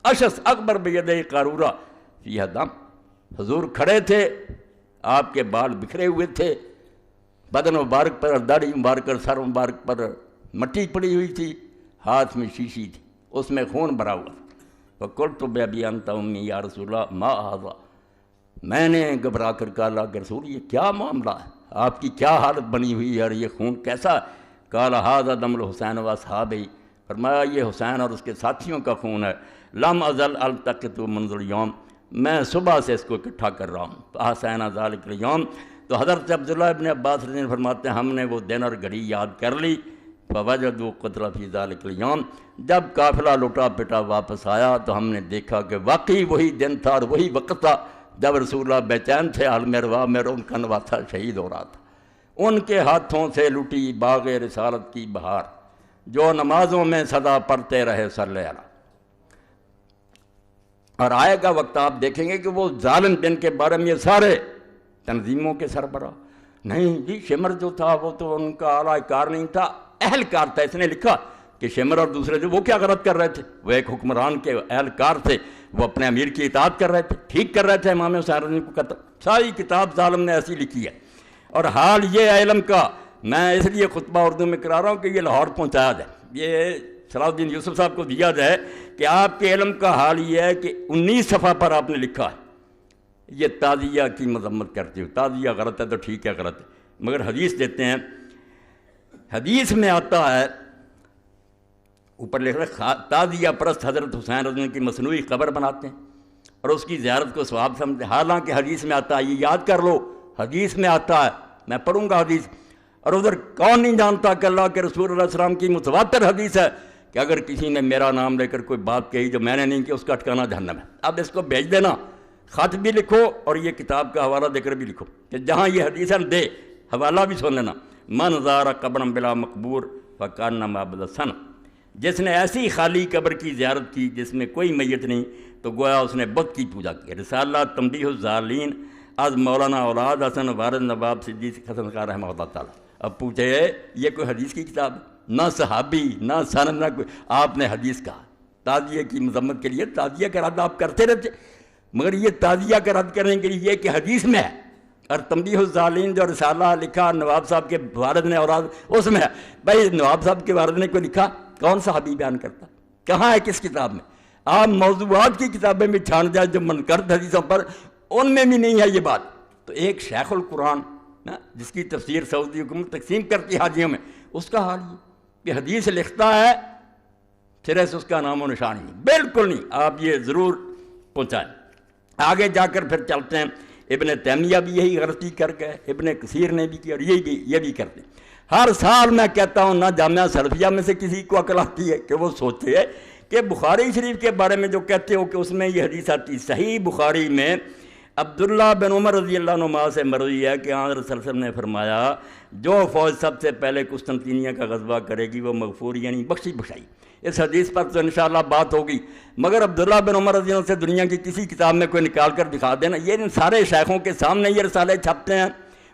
اشس اکبر بیدہ قارورہ فیہا دم. حضور کھڑے تھے، آپ کے بال بکھرے ہوئے تھے، بدن مبارک پر داڑھی مبارک اور سر مبارک پر مٹی پڑی ہوئی تھی، ہاتھ میں شیشی تھی، اس میں خون بھرا ہوا. فقلت بأبی انت امی یا رسول اللہ ما ھذا. میں نے گھبرا کر کہا اللہ کے رسول یہ کیا معاملہ ہے، آپ کی کیا حالت بنی ہوئی ہے اور یہ خون کیسا؟ قال ھذا دم الحسین و اصحابہ. فرمایا یہ حسین اور اس کے ساتھیوں کا خون ہے. لم ازل التقط منذ اليوم. میں صبح سے اس کو اکٹھا کر رہا ہوں. فاحسین ذلک اليوم. تو حضرت عبداللہ ابن عباس رضی اللہ عنہ فرماتے ہیں ہم نے وہ دن اور گھڑی یاد کر لی. فوجدوا قتل فی ذلک اليوم. جب قافلہ لوٹا پٹا واپس آیا تو ہم نے دیکھا کہ واقعی وہی دن تھا اور وہی وقت تھا جب رسول اللہ بے چین تھے عالم روا میں، ان کا نواسا شہید ہو رہا تھا. ان کے ہاتھوں سے لٹی باغ رسالت کی بہار جو نمازوں میں صدا پڑھتے رہے صلی اللہ علیہ. اور آئے گا وقت آپ دیکھیں گے کہ وہ ظالم دن کے بارے میں یہ سارے تنظیموں کے سربراہ نہیں جی. شمر جو تھا وہ تو ان کا اعلیٰ کار نہیں تھا، اہلکار تھا. اس نے لکھا کہ شمر اور دوسرے جو وہ کیا غلط کر رہے تھے، وہ ایک حکمران کے اہلکار تھے، وہ اپنے امیر کی اطاعت کر رہے تھے، ٹھیک کر رہے تھے امام حسین رضی اللہ عنہ کو قتل. ساری کتاب ظالم نے ایسی لکھی ہے. اور حال یہ علم کا میں اس لیے خطبہ اردو میں کرا رہا ہوں کہ یہ لاہور پہنچایا جائے، یہ صلاح الدین یوسف صاحب کو دیا جائے کہ آپ کے علم کا حال یہ ہے کہ 19 صفحہ پر آپ نے لکھا ہے یہ تعزیہ کی مذمت کرتے ہو. تعزیہ غلط ہے تو ٹھیک ہے غلط ہے، مگر حدیث دیتے ہیں. حدیث میں آتا ہے اوپر لکھ رہا تعزیہ پرست حضرت حسین رضی اللہ عنہ کی مصنوعی قبر بناتے ہیں اور اس کی زیارت کو ثواب سمجھتے ہیں. حالانکہ حدیث میں آتا ہے، یہ یاد کر لو، حدیث میں آتا ہے میں پڑھوں گا حدیث، اور ادھر کون نہیں جانتا کہ اللہ کے رسول اللہ علیہ وسلم کی متواتر حدیث ہے کہ اگر کسی نے میرا نام لے کر کوئی بات کہی جو میں نے نہیں کی، اس کا ٹھکانہ جہنم ہے۔ اب اس کو بھیج دینا، خط بھی لکھو اور یہ کتاب کا حوالہ دے کر بھی لکھو کہ جہاں یہ حدیث ہے دے، حوالہ بھی سن لینا۔ من زار قبرا بلا مقبور فکانما عبد السن، جس نے ایسی خالی قبر کی زیارت کی جس میں کوئی میت نہیں تو گویا اس نے بت کی پوجا کی۔ رسالہ تنبیہ الظالین از مولانا اولاد حسن وارد نواب صدیق حسن خان رحمہ اللہ تعالیٰ۔ اب پوچھے یہ کوئی حدیث کی کتاب ہے؟ نہ صحابی نہ سند نہ کوئی، آپ نے حدیث کہا۔ تعزیہ کی مذمت کے لیے تعزیہ کا رد آپ کرتے رہتے، مگر یہ تعزیہ کا رد کرنے کے لیے یہ کہ حدیث میں ہے، اور تنبیہ الظالین جو رسالہ لکھا نواب صاحب کے والد نے اولاد اس میں ہے۔ بھائی نواب صاحب کے والد نے کوئی لکھا؟ کون صحابی بیان کرتا؟ کہاں ہے کس کتاب میں؟ آپ موضوعات کی کتابیں بھی چھان جائیں جو منکرد حدیثوں پر، ان میں بھی نہیں ہے یہ بات۔ تو ایک شیخ القرآن جس کی تفسیر سعودی حکومت تقسیم کرتی حاجیوں میں، اس کا حال یہ کہ حدیث لکھتا ہے سرے سے اس کا نام و نشان نہیں، بالکل نہیں۔ آپ یہ ضرور پہنچائیں۔ آگے جا کر پھر چلتے ہیں، ابن تیمیہ بھی یہی غلطی کر گئے، ابن کثیر نے بھی کی، اور یہ بھی کرتے ہیں۔ ہر سال میں کہتا ہوں نہ جامعہ سلفیہ میں سے کسی کو عقل آتی ہے کہ وہ سوچے کہ بخاری شریف کے بارے میں جو کہتے ہو کہ اس میں یہ حدیث آتی، صحیح بخاری میں عبداللہ بن عمر رضی اللہ عنہ سے مروی ہے کہ حضرت صلی اللہ علیہ وسلم نے فرمایا جو فوج سب سے پہلے قسطنطنیہ کا غزوہ کرے گی وہ مغفور یعنی بخشی بخشائی۔ اس حدیث پر تو انشاءاللہ بات ہوگی، مگر عبداللہ بن عمر رضی اللہ عنہ سے دنیا کی کسی کتاب میں کوئی نکال کر دکھا دینا۔ یہ ان سارے شیخوں کے سامنے یہ رسالے چھپتے ہیں،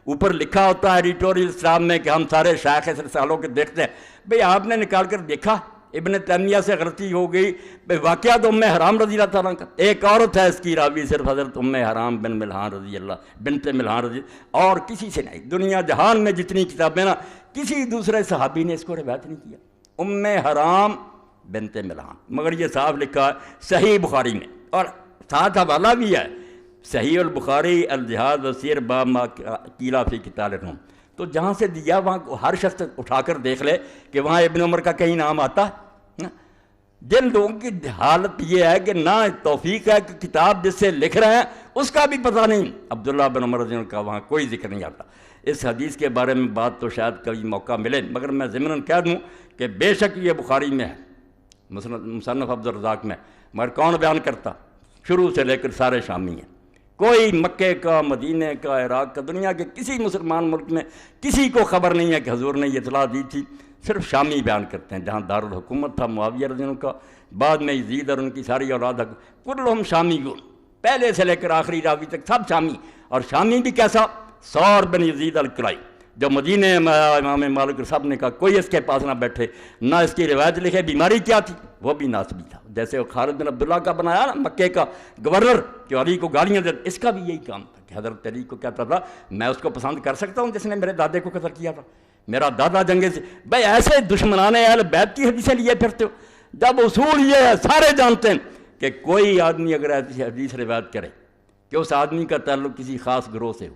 اوپر لکھا ہوتا ہے ایڈیٹوریل اسٹاف میں کہ ہم سارے شیخ اس رسالوں کے دیکھتے ہیں۔ بھئی آپ نے نکال کر دیکھا ابن تیمیہ سے غلطی ہو گئی؟ بھئی واقعہ تو ام حرام رضی اللہ تعالیٰ کا، ایک عورت ہے اس کی راوی صرف حضرت ام حرام بن ملحان رضی اللہ بنت ملحان رضی، اور کسی سے نہیں۔ دنیا جہان میں جتنی کتابیں نا کسی دوسرے صحابی نے اس کو روایت نہیں کیا، ام حرام بنت ملحان، مگر یہ صاف لکھا ہے صحیح بخاری میں، اور ساتھ حوالہ بھی ہے صحیح البخاری الجہاد وسیر باب ما قیل فی قتال الروم۔ تو جہاں سے دیا وہاں ہر شخص اٹھا کر دیکھ لے کہ وہاں ابن عمر کا کہیں نام آتا ہے۔ جن لوگوں کی حالت یہ ہے کہ نہ توفیق ہے کہ کتاب جس سے لکھ رہے ہیں اس کا بھی پتہ نہیں، عبداللہ بن عمر رضی اللہ کا وہاں کوئی ذکر نہیں آتا۔ اس حدیث کے بارے میں بات تو شاید کبھی موقع ملے، مگر میں ضمناً کہہ دوں کہ بے شک یہ بخاری میں ہے، مصنف عبد الرزاق میں، مگر کون بیان کرتا؟ شروع سے لے کر سارے شامی ہیں، کوئی مکے کا، مدینہ کا، عراق کا، دنیا کے کسی مسلمان ملک میں کسی کو خبر نہیں ہے کہ حضور نے یہ اطلاع دی تھی۔ صرف شامی بیان کرتے ہیں، جہاں دارالحکومت تھا معاویہ رضی اللہ عنہ کا، بعد میں یزید اور ان کی ساری اولاد، کلہم شامیون، پہلے سے لے کر آخری راوی تک سب شامی۔ اور شامی بھی کیسا؟ ثور بن یزید الکلائی، جو مدینہ میں امام مالک صاحب نے کہا کوئی اس کے پاس نہ بیٹھے، نہ اس کی روایت لکھے، بیماری کیا تھی؟ وہ بھی ناسبی تھا، جیسے وہ خالد بن عبداللہ کا بنایا نا مکے کا گورنر کہ علی کو گالیاں دیتے، اس کا بھی یہی کام تھا کہ حضرت علی کو کہتا تھا میں اس کو پسند کر سکتا ہوں جس نے میرے دادے کو قتل کیا تھا، میرا دادا جنگے سے۔ بھائی ایسے دشمنان اہل بیت کی حدیثیں لیے پھرتے ہو، جب اصول یہ ہے سارے جانتے ہیں کہ کوئی آدمی اگر ایسی حدیث روایت کرے کہ اس آدمی کا تعلق کسی خاص گروہ سے ہو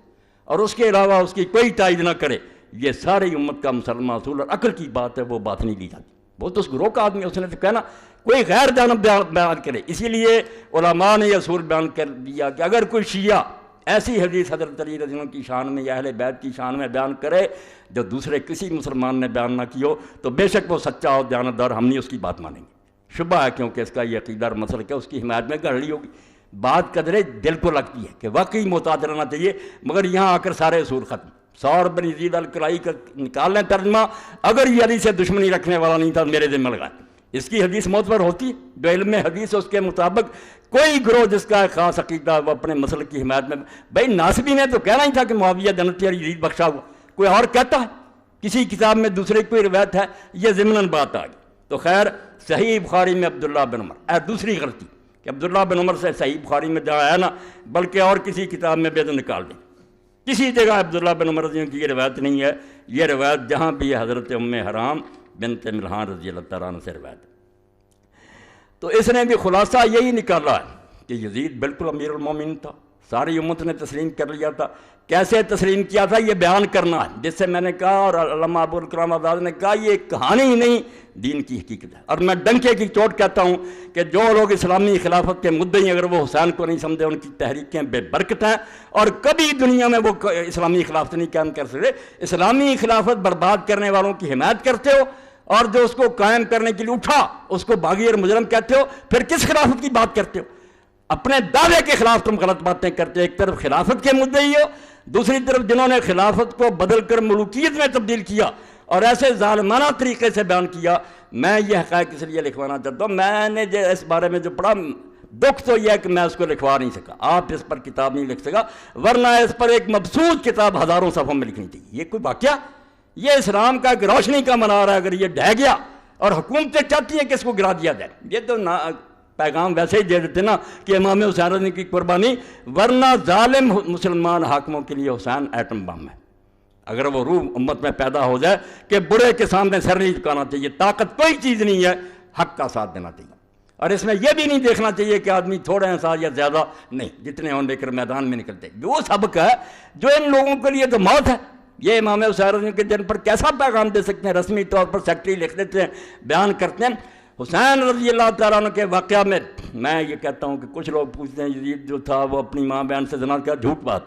اور اس کے علاوہ اس کی کوئی تائید نہ کرے، یہ ساری امت کا مسلمان اصول اور عقل کی بات ہے، وہ بات نہیں لی جاتی۔ وہ تو اس گروہ کا آدمی، اس نے تو کہنا کوئی غیر جانب بیان کرے۔ اسی لیے علماء نے یہ اصول بیان کر دیا کہ اگر کوئی شیعہ ایسی حدیث حضرت علی رضی اللہ عنہ کی شان میں یا اہل بیت کی شان میں بیان کرے جو دوسرے کسی مسلمان نے بیان نہ کی ہو، تو بے شک وہ سچا اور دیانتدار، ہم نہیں اس کی بات مانیں گے۔ شبہ ہے کیونکہ اس کا یہ عقیدہ اور مسلک ہے، اس کی حمایت میں گڑ لی ہوگی۔ بات قدرے دل کو لگتی ہے کہ واقعی محتاط رہنا چاہیے، مگر یہاں آ کر سارے اصول ختم۔ ثور بن یزید الکلائی کا نکال لیں ترجمہ، اگر یہ علی سے دشمنی رکھنے والا نہیں تھا میرے ذمہ لگائے، اس کی حدیث معتبر ہوتی ہے۔ جو علم حدیث ہے اس کے مطابق کوئی گروہ جس کا خاص عقیدہ وہ اپنے مسلک کی حمایت میں، بھائی ناصبی نے تو کہنا ہی تھا کہ معاویہ جنتی اور یزید بخشا ہوا، کوئی اور کہتا ہے کسی کتاب میں دوسرے کوئی روایت ہے، یہ ضمناً بات آ گئی۔ تو خیر صحیح بخاری میں عبداللہ بن عمر، دوسری غلطی کہ عبداللہ بن عمر سے صحیح بخاری میں جہاں ہے نا، بلکہ اور کسی کتاب میں بھی تو نکال دیں، کسی جگہ عبداللہ بن عمر رضی اللہ کی یہ روایت نہیں ہے۔ یہ روایت جہاں بھی ہے حضرت ام حرام بنت ملحان رضی اللہ تعالیٰ عنہ سے روایت ہے۔ تو اس نے بھی خلاصہ یہی نکالا ہے کہ یزید بالکل امیر المومنین تھا، ساری امت نے تسلیم کر لیا تھا۔ کیسے تسلیم کیا تھا یہ بیان کرنا ہے، جس سے میں نے کہا اور علامہ ابوالکلام آزاد نے کہا یہ کہانی ہی نہیں دین کی حقیقت ہے۔ اور میں ڈنکے کی چوٹ کہتا ہوں کہ جو لوگ اسلامی خلافت کے مدعی اگر وہ حسین کو نہیں سمجھے ان کی تحریکیں بے برکت ہیں اور کبھی دنیا میں وہ اسلامی خلافت نہیں قائم کر سکتے۔ اسلامی خلافت برباد کرنے والوں کی حمایت کرتے ہو اور جو اس کو قائم کرنے کے لیے اٹھا اس کو باغی اور مجرم کہتے ہو، پھر کس خلافت کی بات کرتے ہو؟ اپنے دعوے کے خلاف تم غلط باتیں کرتے ہو۔ ایک طرف خلافت کے مدعی ہو، دوسری طرف جنہوں نے خلافت کو بدل کر ملوکیت میں تبدیل کیا اور ایسے ظالمانہ طریقے سے بیان کیا۔ میں یہ حقائق اس لیے لکھوانا چاہتا ہوں، میں نے اس بارے میں جو پڑھا دکھ تو یہ ہے کہ میں اس کو لکھوا نہیں سکا، آپ اس پر کتاب نہیں لکھ سکا، ورنہ اس پر ایک مبسوط کتاب ہزاروں صفحوں میں لکھنی چاہیے۔ یہ کوئی واقعہ، یہ اسلام کا ایک روشنی کا منار ہے، اگر یہ ڈھہ گیا اور حکومتیں چاہتی ہیں کہ اس کو گرا دیا جائے، یہ تو پیغام ویسے ہی دے دیتے نا کہ امام حسین کی قربانی، ورنہ ظالم مسلمان حاکموں کے لیے حسین ایٹم بم ہے۔ اگر وہ روح امت میں پیدا ہو جائے کہ برے کے سامنے سر نہیں جھکانا چاہیے، طاقت کوئی چیز نہیں ہے، حق کا ساتھ دینا چاہیے۔ اور اس میں یہ بھی نہیں دیکھنا چاہیے کہ آدمی تھوڑے ہیں ساتھ یا زیادہ، نہیں، جتنے ہوں لے کر میدان میں نکلتے۔ وہ سبق ہے جو ان لوگوں کے لیے تو موت ہے۔ یہ امام حسین کے دن پر کیسا پیغام دے سکتے ہیں؟ رسمی طور پر سیکٹری لکھ دیتے ہیں، بیان کرتے ہیں۔ حسین رضی اللہ تعالیٰ عنہ کے واقعہ میں یہ کہتا ہوں کہ کچھ لوگ پوچھتے ہیں یزید جو تھا وہ اپنی ماں بہن سے زنا کیا، جھوٹ بات،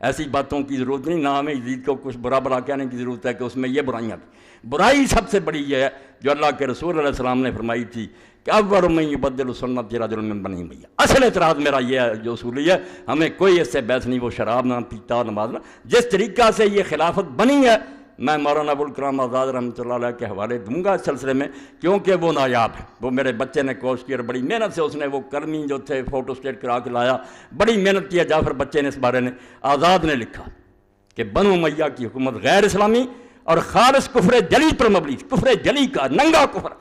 ایسی باتوں کی ضرورت نہیں، نہ ہمیں یزید کو کچھ برا بلا کہنے کی ضرورت ہے کہ اس میں یہ برائیاں تھیں۔ برائی سب سے بڑی یہ ہے جو اللہ کے رسول علیہ السلام نے فرمائی تھی کہ اول من یبدل سنت رجل من بنی امیہ۔ اصل اعتراض میرا یہ ہے جو اصولی ہے، ہمیں کوئی اس سے بحث نہیں، وہ شراب نہ پیتا نماز نہ، جس طریقہ سے یہ خلافت بنی ہے میں مولانا ابوالکلام آزاد رحمۃ اللہ علیہ کے حوالے دوں گا اس سلسلے میں، کیونکہ وہ نایاب ہے۔ وہ میرے بچے نے کوشش کی اور بڑی محنت سے اس نے وہ کرمی جو تھے فوٹو اسٹیٹ کرا کے لایا، بڑی محنت کیا جعفر بچے نے اس بارے میں۔ آزاد نے لکھا کہ بنو امیہ کی حکومت غیر اسلامی اور خالص کفر جلی پر مبنی، کفر جلی کا ننگا کفر،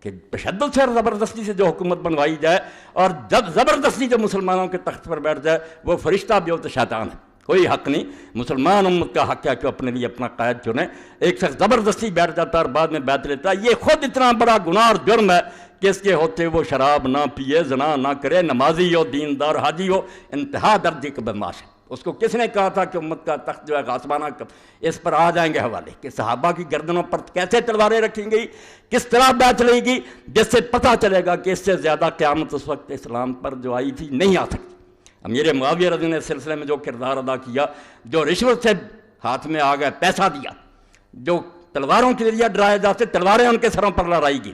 کہ تشدد سے اور زبردستی سے جو حکومت بنوائی جائے اور جب زبردستی جو مسلمانوں کے تخت پر بیٹھ جائے وہ فرشتہ بھی ہو تو شیطان ہے، کوئی حق نہیں۔ مسلمان امت کا حق ہے کہ اپنے لیے اپنا قائد چنے۔ ایک شخص زبردستی بیٹھ جاتا ہے اور بعد میں بیعت لیتا ہے، یہ خود اتنا بڑا گناہ اور جرم ہے کہ اس کے ہوتے وہ شراب نہ پیے، زنا نہ کرے، نمازی ہو، دیندار حاجی ہو، انتہا درجے کا بدماش ہے۔ اس کو کس نے کہا تھا کہ امت کا تخت جو ہے غاصبانہ، اس پر آ جائیں گے حوالے کہ صحابہ کی گردنوں پر کیسے تلواریں رکھی گئی، کس طرح بیعت لے گی، جس سے پتہ چلے گا کہ اس سے زیادہ قیامت اس وقت اسلام پر جو آئی تھی نہیں آ سکتی۔ امیر معاویہ رضی اللہ عنہ نے اس سلسلے میں جو کردار ادا کیا، جو رشوت سے ہاتھ میں آ گئے، پیسہ دیا، جو تلواروں کے ذریعے ڈرائے جاتے تلواریں ان کے سروں پر لڑائی گی۔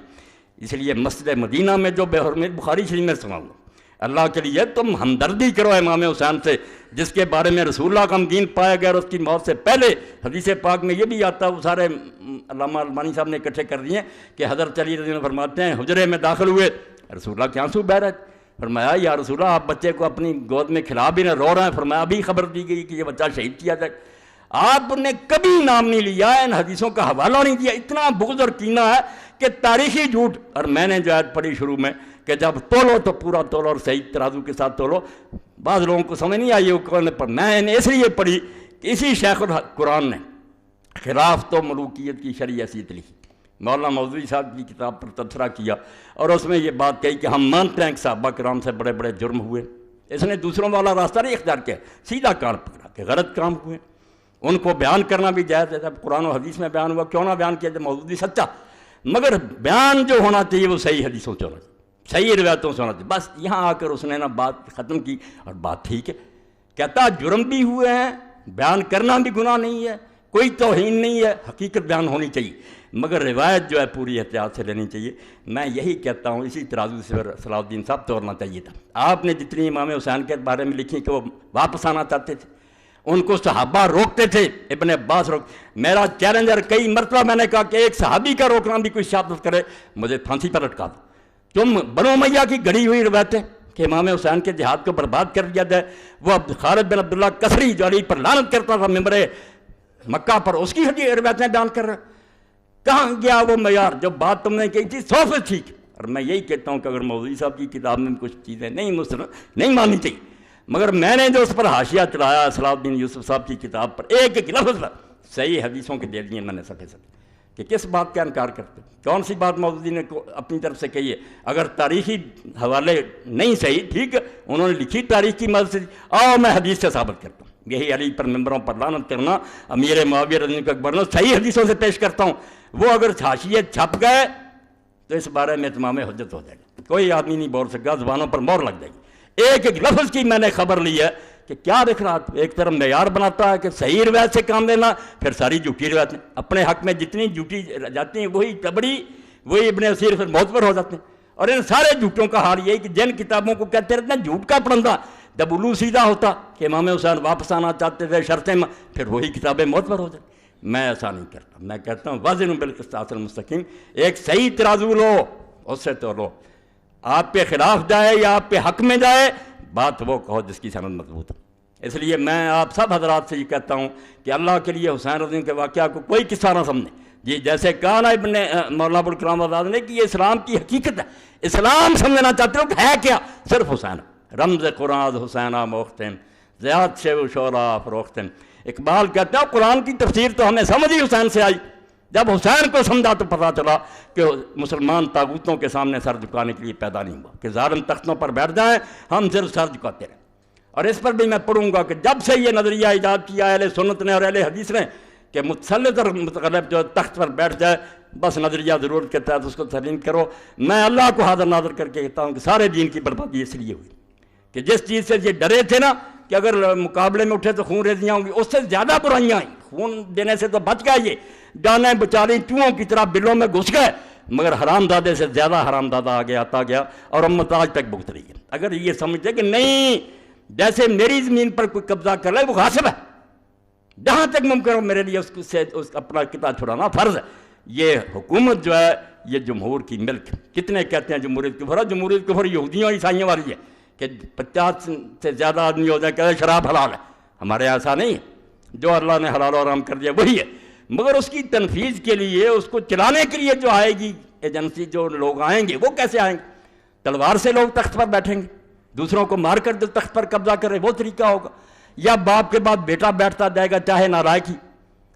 اس لیے مسجد مدینہ میں جو بے حرمت بخاری شریف میں سناؤں گا، اللہ کے لیے تم ہمدردی کرو امام حسین سے، جس کے بارے میں رسول اللہ کا غمگین پایا گیا اور اس کی موت سے پہلے حدیث پاک میں یہ بھی آتا ہے، وہ سارے علامہ البانی صاحب نے اکٹھے کر دیے کہ حضرت علی رضی اللہ عنہ فرماتے ہیں حجرے میں داخل ہوئے، رسول اللہ کے آنسو بہہ رہے تھے، فرمایا یا رسول اللہ آپ بچے کو اپنی گود میں کھلا بھی نہ، رو رہے ہیں، فرمایا ابھی خبر دی گئی کہ یہ بچہ شہید کیا جائے۔ آپ نے کبھی نام نہیں لیا، ان حدیثوں کا حوالہ نہیں دیا، اتنا بغض اور کینہ ہے کہ تاریخی جھوٹ۔ اور میں نے جو آیت پڑھی شروع میں کہ جب تولو تو پورا تولو اور صحیح ترازو کے ساتھ تولو، بعض لوگوں کو سمجھ نہیں آئی وہ کون پر، میں نے اس لیے پڑھی کہ اسی شیخ القرآن نے خلاف تو ملوکیت کی شرعی حیثیت لکھی، مولانا مودودی صاحب کی کتاب پر تبصرہ کیا اور اس میں یہ بات کہی کہ ہم مانتے ہیں کہ صحابہ کرام سے بڑے بڑے جرم ہوئے، اس نے دوسروں والا راستہ نہیں اختیار کیا، سیدھا کان پکڑا کہ غلط کام ہوئے، ان کو بیان کرنا بھی جائز ہے، جب قرآن و حدیث میں بیان ہوا کیوں نہ بیان کیا جب مودودی سچا، مگر بیان جو ہونا چاہیے وہ صحیح حدیثوں سے ہونا چاہیے، صحیح روایتوں سے ہونا چاہیے۔ بس یہاں آ کر اس نے نا بات ختم کی اور بات ٹھیک ہے، کہتا جرم بھی ہوئے ہیں، بیان کرنا بھی گناہ نہیں ہے، کوئی توہین نہیں ہے، حقیقت بیان ہونی چاہیے، مگر روایت جو ہے پوری احتیاط سے لینی چاہیے۔ میں یہی کہتا ہوں اسی ترازو سے صلاح الدین صاحب توڑنا چاہیے تھا۔ آپ نے جتنی امام حسین کے بارے میں لکھی کہ وہ واپس آنا چاہتے تھے، ان کو صحابہ روکتے تھے، ابن عباس میرا چیلنجر کئی مرتبہ میں نے کہا کہ ایک صحابی کا روکنا بھی کوئی شہادت کرے مجھے پھانسی پر لٹکا دو۔ تم بنو امیہ کی گڑھی ہوئی روایتیں کہ امام حسین کے جہاد کو برباد کر دیا جائے، وہ خالد بن عبداللہ کسری جو علی پر لعنت کرتا تھا ممبر مکہ پر، اس کی روایتیں بیان کر رہے، کہاں گیا وہ معیار جو بات تم نے کہی تھی 100% ٹھیک۔ اور میں یہی کہتا ہوں کہ اگر مودودی صاحب کی کتاب میں کچھ چیزیں نہیں ماننی چاہیے، مگر میں نے جو اس پر حاشیہ چلایا صلاح الدین یوسف صاحب کی کتاب پر ایک ایک لفظ صحیح حدیثوں کے دے دیے میں نے صفحے سے، کہ کس بات کا انکار کرتے ہیں؟ کون سی بات مودودی نے اپنی طرف سے کہی ہے؟ اگر تاریخی حوالے نہیں صحیح، ٹھیک ہے، انہوں نے لکھی تاریخ کی مدد سے، آؤ میں حدیث سے ثابت کرتا ہوں۔ یہی علی پر ممبروں پر لعنت کرنا، امیر معاویہ رضی اللہ عنہ کو برنا، صحیح حدیثوں سے پیش کرتا ہوں، وہ اگر حاشیے چھپ گئے تو اس بارے میں اتمام حجت ہو جائے گا، کوئی آدمی نہیں بول سکتا، زبانوں پر مور لگ جائے گی۔ ایک ایک لفظ کی میں نے خبر لی ہے کہ کیا دیکھ رہا، ایک طرف معیار بناتا ہے کہ صحیح روایت سے کام لینا، پھر ساری جھوٹی روایتیں اپنے حق میں جتنی جھوٹی جاتی ہیں وہی تبڑی، وہی ابن اسیر پھر معتبر ہو جاتے ہیں۔ اور ان سارے جھوٹوں کا حال یہ ہے کہ جن کتابوں کو کہتے رہتے ہیں جھوٹ کا پرندہ، جب الو سیدھا ہوتا کہ امام حسین واپس آنا چاہتے تھے شرطیں، پھر وہی کتابیں معتبر ہو جاتی۔ میں ایسا نہیں کرتا، میں کہتا ہوں وزن بالقسطاس المستقیم، ایک صحیح ترازو لو، اس سے تو لو، آپ پہ خلاف جائے یا آپ پہ حق میں جائے، بات وہ کہو جس کی سند مضبوط ہے۔ اس لیے میں آپ سب حضرات سے یہ کہتا ہوں کہ اللہ کے لیے حسین رضی کے واقعہ کو کوئی قصہ نہ سمجھیں، جی جیسے کہا نا ابن مولانا ابوالکلام آزاد نے کہ یہ اسلام کی حقیقت ہے، اسلام سمجھنا چاہتے ہو کہ ہے کیا؟ صرف حسین، رمز قرآن حسینہ موختم زیاد سے و شعراء فروختم۔ اقبال کہتا ہے قرآن کی تفسیر تو ہمیں سمجھ ہی حسین سے آئی، جب حسین کو سمجھا تو پتہ چلا کہ مسلمان طاغوتوں کے سامنے سر جھکانے کے لیے پیدا نہیں ہوا کہ ظالم تختوں پر بیٹھ جائیں، ہم صرف سر جھکاتے رہیں۔ اور اس پر بھی میں پڑھوں گا کہ جب سے یہ نظریہ ایجاد کیا اہل سنت نے اور اہل حدیث نے کہ متسلط اور متغلب جو تخت پر بیٹھ جائے، بس نظریہ ضرورت کے تحت اس کو تسلیم کرو، میں اللہ کو حاضر ناظر کر کے کہتا ہوں کہ سارے دین کی بربادی اس لیے ہوئی کہ جس چیز سے یہ ڈرے تھے نا کہ اگر مقابلے میں اٹھے تو خون ریزیاں ہوں گی، اس سے زیادہ برائیاں آئیں، خون دینے سے تو بچ گئے، یہ جانیں بچاری چوہوں کی طرح بلوں میں گھس گئے، مگر حرام زادے سے زیادہ حرام زادہ آگے آتا گیا اور امت آج تک بھگت رہی ہے۔ اگر یہ سمجھتے کہ نہیں جیسے میری زمین پر کوئی قبضہ کر لے وہ غاصب ہے، جہاں تک ممکن ہو میرے لیے اس سے اپنا قطع چھڑانا فرض ہے۔ یہ حکومت جو ہے یہ جمہور کی ملک، کتنے کہتے ہیں جمہوریت کفر ہے؟ جمہوریت کفر یہودیوں عیسائیوں والی ہے کہ 50 سے زیادہ آدمی ہو جائے کہ شراب حلال ہے، ہمارے ایسا نہیں ہے، جو اللہ نے حلال و حرام کر دیا وہی ہے، مگر اس کی تنفیذ کے لیے، اس کو چلانے کے لیے جو آئے گی ایجنسی، جو لوگ آئیں گے وہ کیسے آئیں گے؟ تلوار سے لوگ تخت پر بیٹھیں گے، دوسروں کو مار کر جو تخت پر قبضہ کرے وہ طریقہ ہوگا، یا باپ کے بعد بیٹا بیٹھتا جائے گا چاہے نالائق ہی؟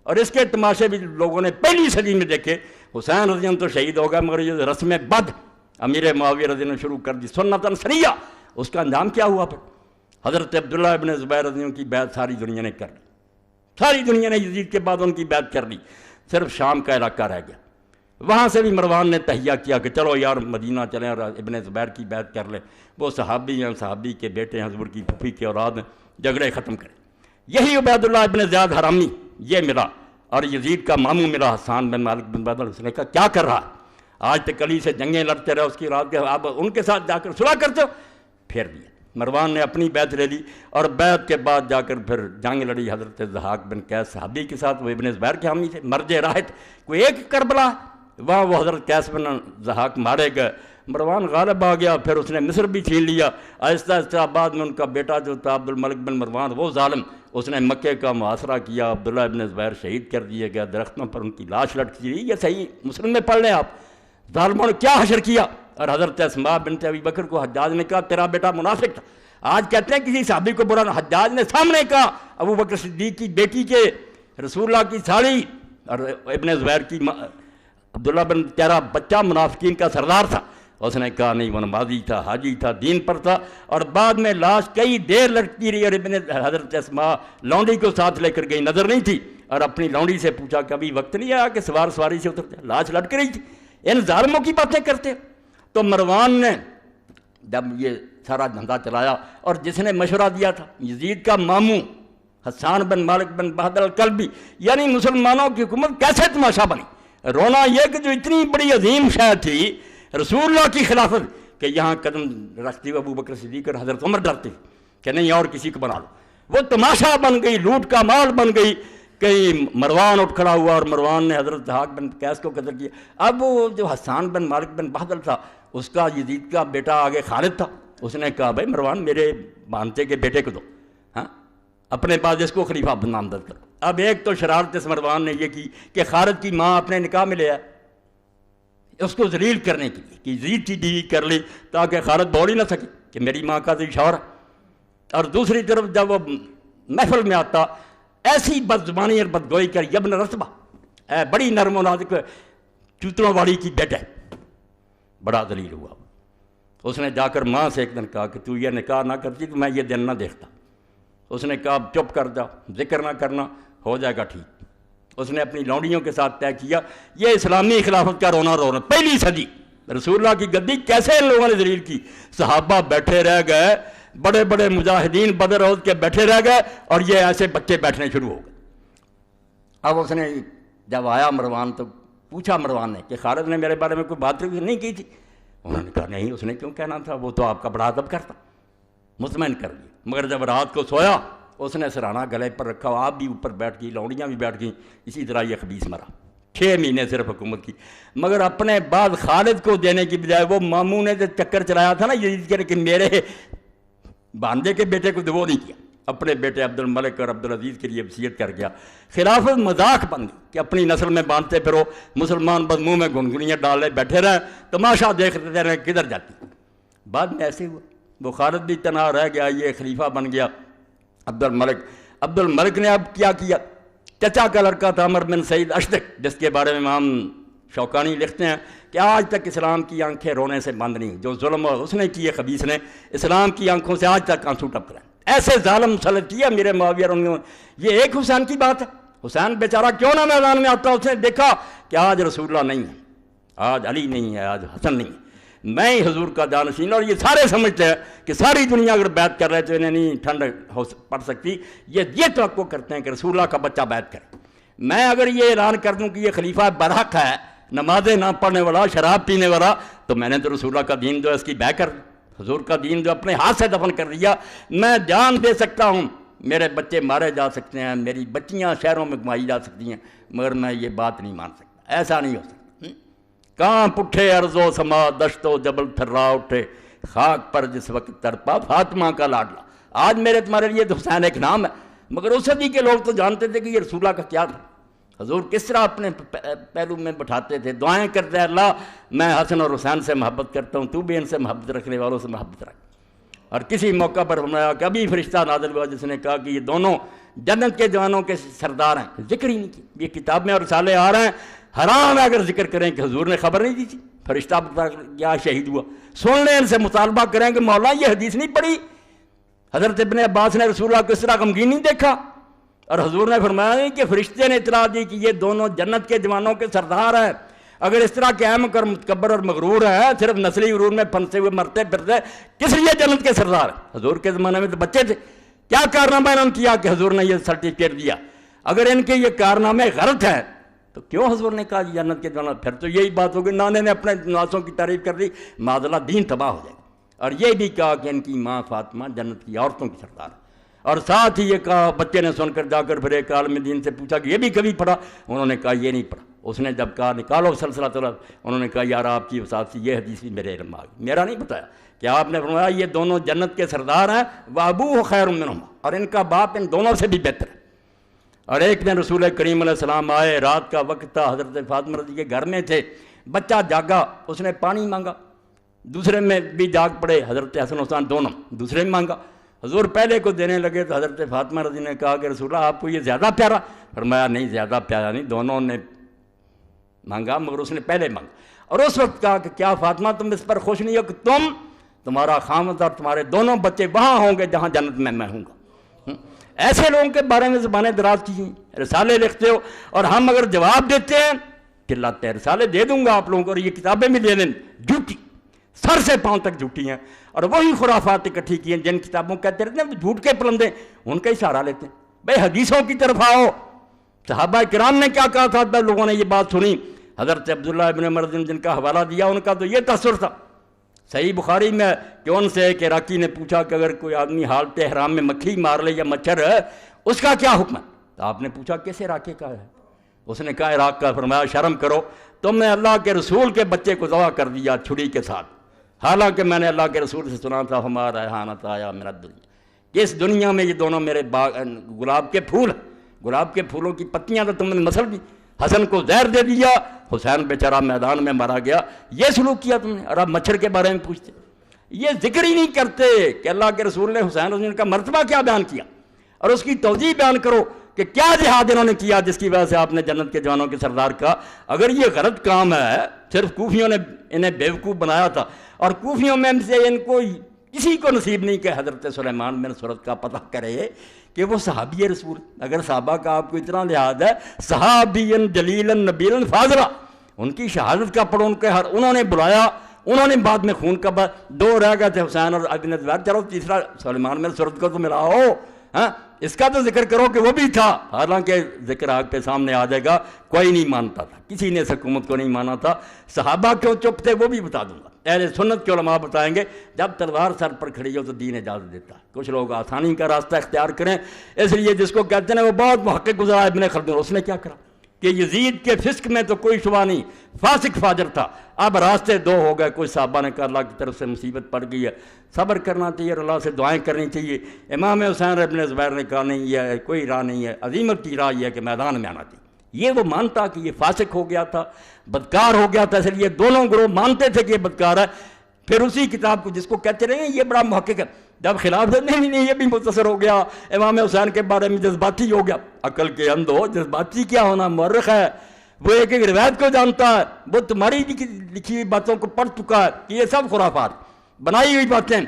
اور اس کے تماشے بھی لوگوں نے پہلی صدی میں دیکھے، حسین رضی اللہ تو شہید ہوگا مگر یہ رسم بد امیر معاویہ رضی اللہ نے شروع کر دی سنتاً سریہ، اس کا انجام کیا ہوا پھر؟ حضرت عبداللہ ابن زبیر رضی اللہ کی بیعت ساری دنیا نے کر لی، ساری دنیا نے یزید کے بعد ان کی بیعت کر لی، صرف شام کا علاقہ رہ گیا، وہاں سے بھی مروان نے تہیہ کیا کہ چلو یار مدینہ چلیں اور ابن زبیر کی بیعت کر لیں، وہ صحابی ہیں، صحابی کے بیٹے ہیں، حضور کی پھوپھی کے اولاد ہیں، جھگڑے ختم کریں۔ یہی عبید اللہ ابن زیاد حرامی یہ ملا اور یزید کا ماموں ملا حسان بن مالک بن بدر، اس نے کہا کیا کر رہا ہے؟ آج تک علی سے جنگیں لڑتے رہے، اس کی رات کے آپ ان کے ساتھ جا کر صلح کرتے ہو؟ پھیر دیا، مروان نے اپنی بیعت لے لی اور بیعت کے بعد جا کر پھر جنگ لڑی حضرت ضحاک بن قیس صحابی کے ساتھ، وہ ابن زبیر کے حامی تھے، مرج راحت کوئی ایک کربلا، وہاں وہ حضرت قیس بن ضحاک مارے گئے، مروان غالب آ گیا، پھر اس نے مصر بھی چھین لیا، آہستہ آہستہ بعد میں ان کا بیٹا جو تھا عبد الملک بن مروان وہ ظالم، اس نے مکے کا محاصرہ کیا، عبداللہ ابن زبیر شہید کر دیے گیا، درختوں پر ان کی لاش لٹکی رہی، یہ صحیح مسلم میں پڑھ لیں آپ، ظالموں نے کیا حشر کیا۔ اور حضرت اسماء بنت ابی بکر کو حجاج نے کہا تیرا بیٹا منافق تھا، آج کہتے ہیں کسی صحابی کو برا، حجاج نے سامنے کہا ابو بکر صدیق کی بیٹی کے رسول اللہ کی ساڑی اور ابن زبیر کی عبداللہ بن تیرا بچہ منافقین کا سردار تھا، اس نے کہا نہیں وہ نمازی تھا، حاجی تھا، دین پر تھا، اور بعد میں لاش کئی دیر لٹکی رہی اور ابن حضرت اسماء لونڈی کو ساتھ لے کر گئی، نظر نہیں تھی، اور اپنی لونڈی سے پوچھا کبھی وقت نہیں آیا کہ سواری سے اتر جائے، لاش لٹک رہی تھی، ان ظالموں کی باتیں کرتے۔ تو مروان نے جب یہ سارا دھندا چلایا اور جس نے مشورہ دیا تھا یزید کا ماموں حسان بن مالک بن بہادر الکلبی، یعنی مسلمانوں کی حکومت کیسے تماشا بنی؟ رونا یہ کہ جو اتنی بڑی عظیم شے تھی رسول اللہ کی خلافت کہ یہاں قدم رکھتی ہوئے ابو بکر صدیق اور حضرت عمر ڈرتے کہ نہیں اور کسی کو بنا لو، وہ تماشا بن گئی، لوٹ کا مال بن گئی، کہیں مروان اٹھ کھڑا ہوا اور مروان نے حضرت ضحاک بن قیس کو قتل کیا۔ اب وہ جو حسان بن مالک بن بہادر تھا اس کا یزید کا بیٹا آگے خالد تھا، اس نے کہا بھائی مروان میرے بانتے کے بیٹے کو دو، ہاں اپنے پاس اس کو خلیفہ نامزد کرو۔ اب ایک تو شرارت اس مروان نے یہ کی کہ خالد کی ماں اپنے نکاح میں لے آئے اس کو ذلیل کرنے کے لیے کہ یزید کی بیوی کر لی تاکہ خالد بول ہی نہ سکے کہ میری ماں کا تو شوہر ہے، اور دوسری طرف جب وہ محفل میں آتا ایسی بد زبانی اور بدگوئی کر یبن رتبہ اے بڑی نرم و نازک چوتڑوں والی کی بیٹا ہے، بڑا ذلیل ہوا۔ اس نے جا کر ماں سے ایک دن کہا کہ تو یہ نکاح نہ کرتی تو میں یہ دن نہ دیکھتا۔ اس نے کہا چپ کر جا، ذکر نہ کرنا، ہو جائے گا ٹھیک۔ اس نے اپنی لونڈیوں کے ساتھ طے کیا یہ اسلامی خلافت کا رونا رونا، پہلی صدی رسول اللہ کی گدی کیسے ان لوگوں نے ذلیل کی۔ صحابہ بیٹھے رہ گئے، بڑے بڑے مجاہدین بدر احد کے بیٹھے رہ گئے، اور یہ ایسے بچے بیٹھنے شروع ہو گئے۔ اب اس نے جب آیا مروان تو پوچھا مروان نے کہ خالد نے میرے بارے میں کوئی بات نہیں کی تھی؟ انہوں نے کہا نہیں، اس نے کیوں کہنا تھا، وہ تو آپ کا بڑا ادب کرتا۔ مطمئن کر دیا، مگر جب رات کو سویا اس نے سرہانہ گلے پر رکھا، آپ بھی اوپر بیٹھ گئی، لونڈیاں بھی بیٹھ گئیں، اسی طرح یہ خبیث مرا۔ 6 مہینے صرف حکومت کی، مگر اپنے بعد خالد کو دینے کی بجائے وہ ماموں نے جو چکر چلایا تھا نا یزید کے، لیکن میرے بانجے کے بیٹے کو وہ نہیں کیا، اپنے بیٹے عبد الملک اور عبد العزیز کے لیے وصیت کر گیا۔ خلافت مذاق بن گئی کہ اپنی نسل میں باندھتے پھرو، مسلمان بس منہ میں گنگنیاں ڈالے بیٹھے رہیں، تماشا دیکھتے رہیں کدھر جاتی۔ بعد میں ایسے ہوا، وہ خالد بھی تنہا رہ گیا، یہ خلیفہ بن گیا عبد الملک۔ عبد الملک نے اب کیا کیا، چچا کا لڑکا تھا عمر بن سعید اشدق، جس کے بارے میں امام شوکانی لکھتے ہیں کہ آج تک اسلام کی آنکھیں رونے سے بند نہیں، جو ظلم اور اس نے کیے خبیث نے، اسلام کی آنکھوں سے آج تک آنسو ٹپک رہے ہیں۔ ایسے ظالم مسلط کیا میرے معاویہ اور انہوں نے۔ یہ ایک حسین کی بات ہے، حسین بیچارہ کیوں نہ میدان میں آتا، اس نے دیکھا کہ آج رسول اللہ نہیں ہے، آج علی نہیں ہے، آج حسن نہیں ہے، میں ہی حضور کا جانشین۔ اور یہ سارے سمجھتے ہیں کہ ساری دنیا اگر بیعت کر رہے تو انہیں نہیں ٹھنڈ پڑ سکتی، یہ توقع کرتے ہیں کہ رسول اللہ کا بچہ بیعت کرے۔ میں اگر یہ اعلان کر دوں کہ یہ خلیفہ برحق ہے، نمازیں نہ پڑھنے والا، شراب پینے والا، تو میں نے تو رسول اللہ کا دین جو ہے اس کی بیع کر دی، حضور کا دین جو اپنے ہاتھ سے دفن کر دیا۔ میں جان دے سکتا ہوں، میرے بچے مارے جا سکتے ہیں، میری بچیاں شہروں میں گھمائی جا سکتی ہیں، مگر میں یہ بات نہیں مان سکتا، ایسا نہیں ہو سکتا۔ کانپ اٹھے ارض و سما، دشت و جبل تھرا اٹھے، خاک پر جس وقت تڑپا فاطمہ کا لاڈلا۔ آج میرے تمہارے لیے تو حسین ایک نام ہے، مگر اس صدی کے لوگ تو جانتے تھے کہ یہ رسول اللہ کا کیا تھا، حضور کس طرح اپنے پہلو میں بٹھاتے تھے، دعائیں کرتے ہیں اللہ میں حسن اور حسین سے محبت کرتا ہوں، تو بھی ان سے محبت رکھنے والوں سے محبت رکھ۔ اور کسی موقع پر فرمایا کہ ابھی فرشتہ نازل ہوا جس نے کہا کہ یہ دونوں جنت کے جوانوں کے سردار ہیں، ذکر ہی نہیں کی۔ یہ کتاب میں اور رسالے آ رہے ہیں، حرام ہے اگر ذکر کریں کہ حضور نے خبر نہیں دی تھی، فرشتہ کیا شہید ہوا۔ سن لیں، ان سے مطالبہ کریں کہ مولا یہ حدیث نہیں پڑھی، حضرت ابن عباس نے رسول اللہ کو اس طرح غمگین نہیں دیکھا، اور حضور نے فرمایا نہیں کہ فرشتے نے اطلاع دی کہ یہ دونوں جنت کے جوانوں کے سردار ہیں۔ اگر اس طرح کے احمق اور متکبر اور مغرور ہیں، صرف نسلی غرور میں پھنسے ہوئے مرتے پھرتے، کس لیے جنت کے سردار ہیں؟ حضور کے زمانے میں تو بچے تھے، کیا کارنامہ انہوں نے کیا کہ حضور نے یہ سرٹیفکیٹ دیا؟ اگر ان کے یہ کارنامے غلط ہیں تو کیوں حضور نے کہا جنت کے جوان؟ پھر تو یہی بات ہوگی نانے نے اپنے نواسوں کی تعریف کر دی، معذلہ دین تباہ ہو جائے گا۔ اور یہ بھی کہا کہ ان کی ماں فاطمہ جنت کی عورتوں کی سردار ہے، اور ساتھ ہی یہ کہا، بچے نے سن کر جا کر پھر ایک عالم دین سے پوچھا کہ یہ بھی کبھی پڑھا؟ انہوں نے کہا یہ نہیں پڑھا۔ اس نے جب کہا نکالو سلسلہ طلب، انہوں نے کہا یار آپ کی وسعت سے یہ حدیث بھی میرے علم آ گئی، میرا نہیں بتایا کہ آپ نے فرمایا یہ دونوں جنت کے سردار ہیں، وابوہ خیر منہما، اور ان کا باپ ان دونوں سے بھی بہتر ہے۔ اور ایک دن رسول کریم علیہ السلام آئے، رات کا وقت تھا، حضرت فاطمہ رضی کے گھر میں تھے، بچہ جاگا، اس نے پانی مانگا، دوسرے میں بھی جاگ پڑے، حضرت حسن حسین دونوں، دوسرے میں مانگا، حضور پہلے کو دینے لگے تو حضرت فاطمہ رضی نے کہا کہ رسول اللہ آپ کو یہ زیادہ پیارا؟ فرمایا نہیں زیادہ پیارا نہیں، دونوں نے مانگا مگر اس نے پہلے مانگا۔ اور اس وقت کہا کہ کیا فاطمہ تم اس پر خوش نہیں ہو کہ تمہارا خامد اور تمہارے دونوں بچے وہاں ہوں گے جہاں جنت میں ہوں گا؟ ایسے لوگوں کے بارے میں زبانیں دراز کی ہیں، رسالے لکھتے ہو، اور ہم اگر جواب دیتے ہیں چلاتے ہیں رسالے دے دوں گا آپ لوگوں کو، اور یہ کتابیں بھی دے دیں، جھوٹی سر سے پاؤں تک جھوٹی ہیں، اور وہی خرافات اکٹھی کی ہیں جن کتابوں کہتے رہتے ہیں جھوٹ کے پلندے، ان کا ہی سہارا لیتے ہیں۔ بھائی حدیثوں کی طرف آؤ، صحابہ کرام نے کیا کہا تھا؟ لوگوں نے یہ بات سنی، حضرت عبداللہ ابن عمر جن کا حوالہ دیا ان کا تو یہ تاثر تھا صحیح بخاری میں کہ ان سے ایک عراقی نے پوچھا کہ اگر کوئی آدمی حالت احرام میں مکھی مار لے یا مچھر ہے اس کا کیا حکم ہے؟ تو آپ نے پوچھا کس عراقی کا ہے؟ اس نے کہا عراق کا۔ فرمایا شرم کرو، تم نے اللہ کے رسول کے بچے کو ذبح کر دیا چھری کے ساتھ، حالانکہ میں نے اللہ کے رسول سے سنا تھا ہمارا ریحانۃ آیا میرا دنیا، کہ اس دنیا میں یہ دونوں میرے گلاب کے پھول ہیں، گلاب کے پھولوں کی پتیاں تو تم نے مسل دی، حسن کو زہر دے دیا، حسین بیچارہ میدان میں مارا گیا، یہ سلوک کیا تم نے، اور آپ مچھر کے بارے میں پوچھتے، یہ ذکر ہی نہیں کرتے کہ اللہ کے رسول نے حسین کا مرتبہ کیا بیان کیا، اور اس کی توضیح بیان کرو کہ کیا جہاد انہوں نے کیا جس کی وجہ سے آپ نے جنت کے جوانوں کے سردار کہا۔ اگر یہ غلط کام ہے، صرف کوفیوں نے انہیں بیوقوف بنایا تھا، اور کوفیوں میں سے ان کو کسی کو نصیب نہیں کہ حضرت سلیمان بن سرد کا پتہ کرے کہ وہ صحابی رسول۔ اگر صحابہ کا آپ کو اتنا لحاظ ہے، صحابی جلیلا نبیلا فاضلا، ان کی شہادت کا پڑھو، انہوں نے بلایا، انہوں نے بعد میں خون کا دو رہ گئے تھے، حسین اور ابن زبیر، چلو تیسرا سلیمان بن سرد کو تو ملاؤ، ہاں اس کا تو ذکر کرو کہ وہ بھی تھا، حالانکہ ذکر آگ پہ سامنے آ جائے گا، کوئی نہیں مانتا تھا، کسی نے اس حکومت کو نہیں مانا تھا۔ صحابہ کیوں چپ تھے وہ بھی بتا دوں گا، اہل سنت کے علماء بتائیں گے، جب تلوار سر پر کھڑی ہو تو دین اجازت دیتا ہے، کچھ لوگ آسانی کا راستہ اختیار کریں، اس لیے جس کو کہتے ہیں وہ بہت محقق گزرا ابن خلدون، اس نے کیا کرا کہ یزید کے فسق میں تو کوئی شبہ نہیں، فاسق فاجر تھا، اب راستے دو ہو گئے، کوئی صحابہ نے کہا اللہ کی طرف سے مصیبت پڑ گئی ہے، صبر کرنا چاہیے اور اللہ سے دعائیں کرنی چاہیے۔ امام حسین ابن زبیر نے کہا نہیں، یہ کوئی راہ نہیں ہے، عظیمت کی راہ یہ ہے کہ میدان میں آنا چاہیے۔ یہ وہ مانتا کہ یہ فاسق ہو گیا تھا، بدکار ہو گیا تھا، اس لیے دونوں گروہ مانتے تھے کہ یہ بدکار ہے، پھر اسی کتاب کو جس کو کہتے رہے ہیں یہ بڑا محقق ہے، جب خلاف سے نہیں یہ بھی متصر ہو گیا، امام حسین کے بارے میں جذباتی ہو گیا، عقل کے اندھ ہو، جذباتی کیا ہونا، مورخ ہے، وہ ایک ایک روایت کو جانتا ہے، وہ تمہاری لکھی ہوئی باتوں کو پڑھ چکا ہے کہ یہ سب خرافات بنائی ہوئی باتیں۔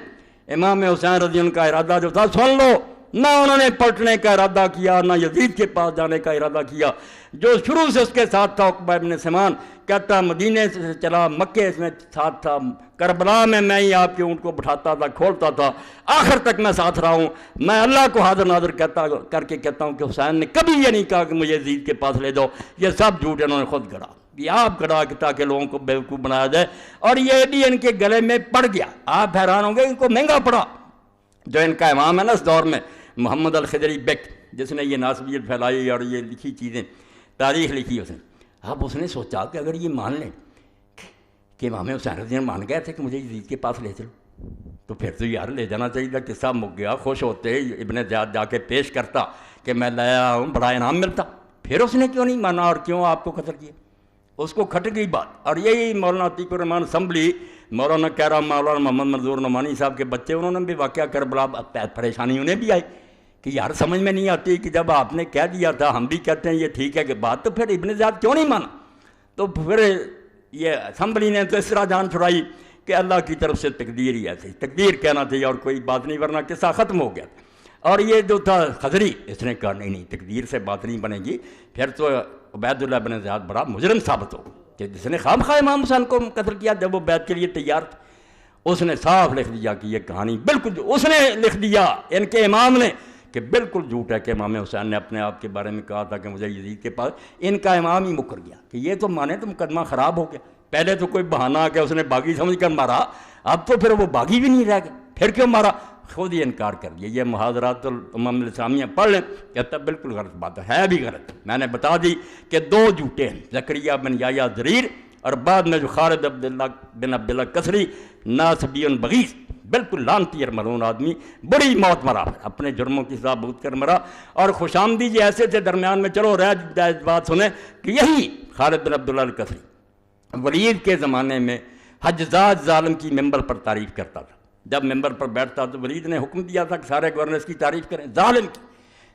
امام حسین رضی اللہ کا ارادہ جو تھا سن لو، نہ انہوں نے پلٹنے کا ارادہ کیا، نہ یزید کے پاس جانے کا ارادہ کیا، جو شروع سے اس کے ساتھ تھا عقبہ ابن سمان، کہتا مدینے سے چلا، مکے اس میں ساتھ تھا، کربلا میں ہی آپ کے اونٹ کو بٹھاتا تھا، کھولتا تھا، آخر تک میں ساتھ رہا ہوں، میں اللہ کو حاضر ناظر کر کے کہتا ہوں کہ حسین نے کبھی یہ نہیں کہا کہ مجھے یزید کے پاس لے جاؤ، یہ سب جھوٹ انہوں نے خود گڑا، یہ آپ گڑا کہ تاکہ لوگوں کو بیوقوف بنایا جائے، اور یہ بھی ان کے گلے میں پڑ گیا۔ آپ حیران ہوں گے ان کو مہنگا پڑا، جو ان کا امام ہے نا اس دور میں، محمد الخدری بیک، جس نے یہ ناسبیت پھیلائی اور یہ لکھی چیزیں، تاریخ لکھی اس نے، اب اس نے سوچا کہ اگر یہ مان لیں کہ امام حسین رضی اللہ مان گئے تھے کہ مجھے یزید کے پاس لے چلو، تو پھر تو یار لے جانا چاہیے تھا، قصہ مک گیا، خوش ہوتے ابن زیاد جا کے پیش کرتا کہ میں لایا ہوں، بڑا انعام ملتا، پھر اس نے کیوں نہیں مانا اور کیوں آپ کو قتل کیا؟ اس کو کھٹ گئی بات، اور یہی مولانا عتیق الرحمان اسمبلی، مولانا کہہ مولانا محمد منظور نعمانی صاحب کے بچے، انہوں نے بھی واقعہ کربلا پریشانی انہیں بھی آئی کہ یار سمجھ میں نہیں آتی کہ جب آپ نے کہہ دیا تھا، ہم بھی کہتے ہیں یہ ٹھیک ہے کہ بات، تو پھر ابن زیاد کیوں نہیں مانا؟ تو پھر یہ اسمبلی نے تو اس طرح جان چھڑائی کہ اللہ کی طرف سے تقدیر ہی ایسی، تقدیر کہنا چاہیے اور کوئی بات نہیں، ورنہ قصہ ختم ہو گیا۔ اور یہ جو تھا خضری، اس نے کہا نہیں تقدیر سے بات نہیں بنے گی، پھر تو عبید اللہ بن زیاد بڑا مجرم ثابت ہو کہ جس نے خام خواہ امام حسین کو قتل کیا جب وہ بیعت کے لیے تیار تھے۔ اس نے صاف لکھ دیا کہ یہ کہانی بالکل، اس نے لکھ دیا ان کے امام نے کہ بالکل جھوٹ ہے کہ امام حسین نے اپنے آپ کے بارے میں کہا تھا کہ مجھے یزید کے پاس، ان کا امام ہی مکر گیا کہ یہ تو مانے تو مقدمہ خراب ہو گیا، پہلے تو کوئی بہانہ آ گیا، اس نے باغی سمجھ کر مارا، اب تو پھر وہ باغی بھی نہیں رہ گیا، پھر کیوں مارا؟ خود ہی انکار کر دیا۔ یہ محاضرات الامم الاسلامیہ پڑھ لیں، کہتا بالکل غلط بات ہے بھی غلط، میں نے بتا دی کہ دو جھوٹے ہیں، زکریا بن یحییٰ ضریر اور بعد میں جو خالد بن عبداللہ کسری ناصبی بغیث، بالکل لعنتی اور ملعون آدمی، بڑی موت مرا، اپنے جرموں کی سزا بھگت کر مرا، اور خوش آمدیجی ایسے تھے درمیان میں، چلو رہ بات سنیں کہ یہی خالد بن عبداللہ الکسری ولید کے زمانے میں حجاج ظالم کی ممبر پر تعریف کرتا تھا، جب ممبر پر بیٹھتا تو ولید نے حکم دیا تھا کہ سارے گورنرز کی تعریف کریں، ظالم کی،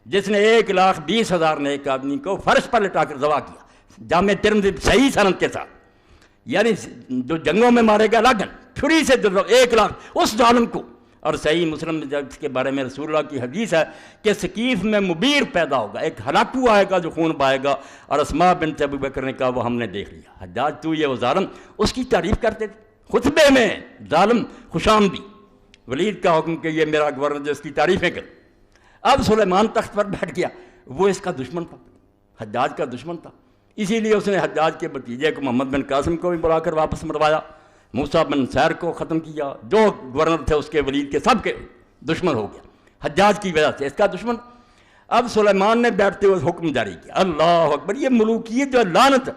جس نے 1,20,000 نے ایک آدمی کو فرش پر لٹا کر ذبح کیا، جامع ترمذی صحیح سند کے ساتھ، یعنی جو جنگوں میں مارے گا لاگن چھری سے 1,00,000 اس ظالم کو۔ اور صحیح مسلم جس کے بارے میں رسول اللہ کی حدیث ہے کہ ثقیف میں مبیر پیدا ہوگا، ایک ہلاکو آئے گا جو خون بہائے گا، اور اسماء بنت ابی بکر نے کہا وہ ہم نے دیکھ لیا، حجاج تو یہ وہ ظالم، اس کی تعریف کرتے تھے خطبے میں، ظالم خوش آمدی، ولید کا حکم کہ یہ میرا گورنر جو اس کی تعریفیں کر۔ اب سلیمان تخت پر بیٹھ گیا، وہ اس کا دشمن تھا، حجاج کا دشمن تھا، اسی لیے اس نے حجاج کے بھتیجے کو محمد بن قاسم کو بھی بلا کر واپس مروایا، موسیٰ بن سیر کو ختم کیا، جو گورنر تھے اس کے ولید کے سب کے دشمن ہو گیا حجاج کی وجہ سے، اس کا دشمن۔ اب سلیمان نے بیٹھتے ہوئے حکم جاری کیا، اللہ اکبر، یہ ملوکیت جو لعنت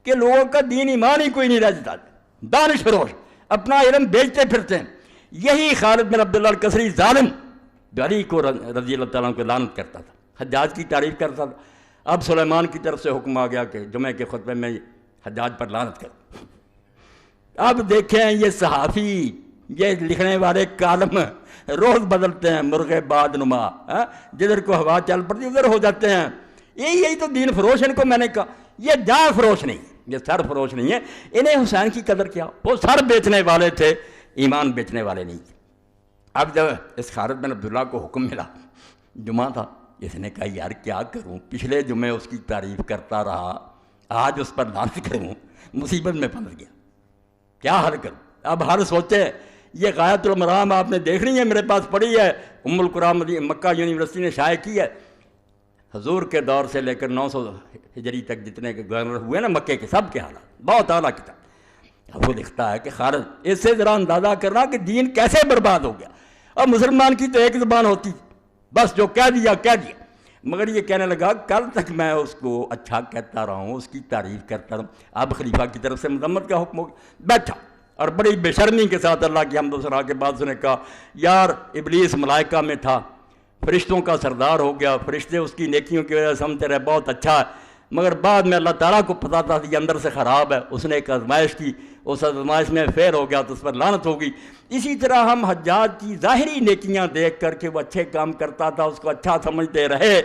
کہ لوگوں کا دین ایمان ہی کوئی نہیں رہ جاتا، دانش فروش اپنا علم بیچتے پھرتے ہیں۔ یہی خالد بن عبداللہ الکسری ظالم علی کو رضی اللہ تعالیٰ کو لعنت کرتا تھا، حجاج کی تعریف کرتا تھا۔ اب سلیمان کی طرف سے حکم آ گیا کہ جمعہ کے خطبے میں حجاج پر لعنت کرو۔ اب دیکھیں یہ صحافی یہ لکھنے والے کالم روز بدلتے ہیں، مرغ باد نما، جدھر کو ہوا چل پڑتی ادھر ہو جاتے ہیں۔ یہی تو دین فروش ان کو میں نے کہا، یہ جان فروش نہیں، یہ سر فروش نہیں ہے۔ انہیں حسین کی قدر کیا، وہ سر بیچنے والے تھے، ایمان بیچنے والے نہیں تھے۔ اب جب اس خالد بن عبداللہ کو حکم ملا، جمعہ تھا، اس نے کہا یار کیا کروں، پچھلے جمعے اس کی تعریف کرتا رہا، آج اس پر لعنت کروں، مصیبت میں پھنس گیا، کیا حل کروں؟ اب حل سوچے، یہ غایۃ المرام آپ نے دیکھنی ہے، میرے پاس پڑی ہے، ام القرآن مکہ یونیورسٹی نے شائع کی ہے، حضور کے دور سے لے کر 900 ہجری تک جتنے کے گورنر ہوئے نا مکے کے، سب کے حالات، بہت اعلیٰ کتاب۔ اب وہ لکھتا ہے کہ خالد اس سے ذرا اندازہ کرنا کہ دین کیسے برباد ہو گیا، اور مسلمان کی تو ایک زبان ہوتی، بس جو کہہ دیا کہہ دیا۔ مگر یہ کہنے لگا کل تک میں اس کو اچھا کہتا رہا ہوں، اس کی تعریف کرتا رہا ہوں، اب خلیفہ کی طرف سے مذمت کا حکم ہو گیا۔ بیٹھا اور بڑی بے شرمی کے ساتھ اللہ کی حمد و ثنا کے بعد اس نے کہا یار ابلیس ملائکہ میں تھا، فرشتوں کا سردار ہو گیا، فرشتے اس کی نیکیوں کی وجہ سے سمجھتے رہے بہت اچھا ہے، مگر بعد میں اللہ تعالیٰ کو پتہ تھا کہ یہ اندر سے خراب ہے، اس نے ایک آزمائش کی، اس آزمائش میں فیل ہو گیا تو اس پر لعنت ہوگی۔ اسی طرح ہم حجاج کی ظاہری نیکیاں دیکھ کر کے وہ اچھے کام کرتا تھا، اس کو اچھا سمجھتے رہے،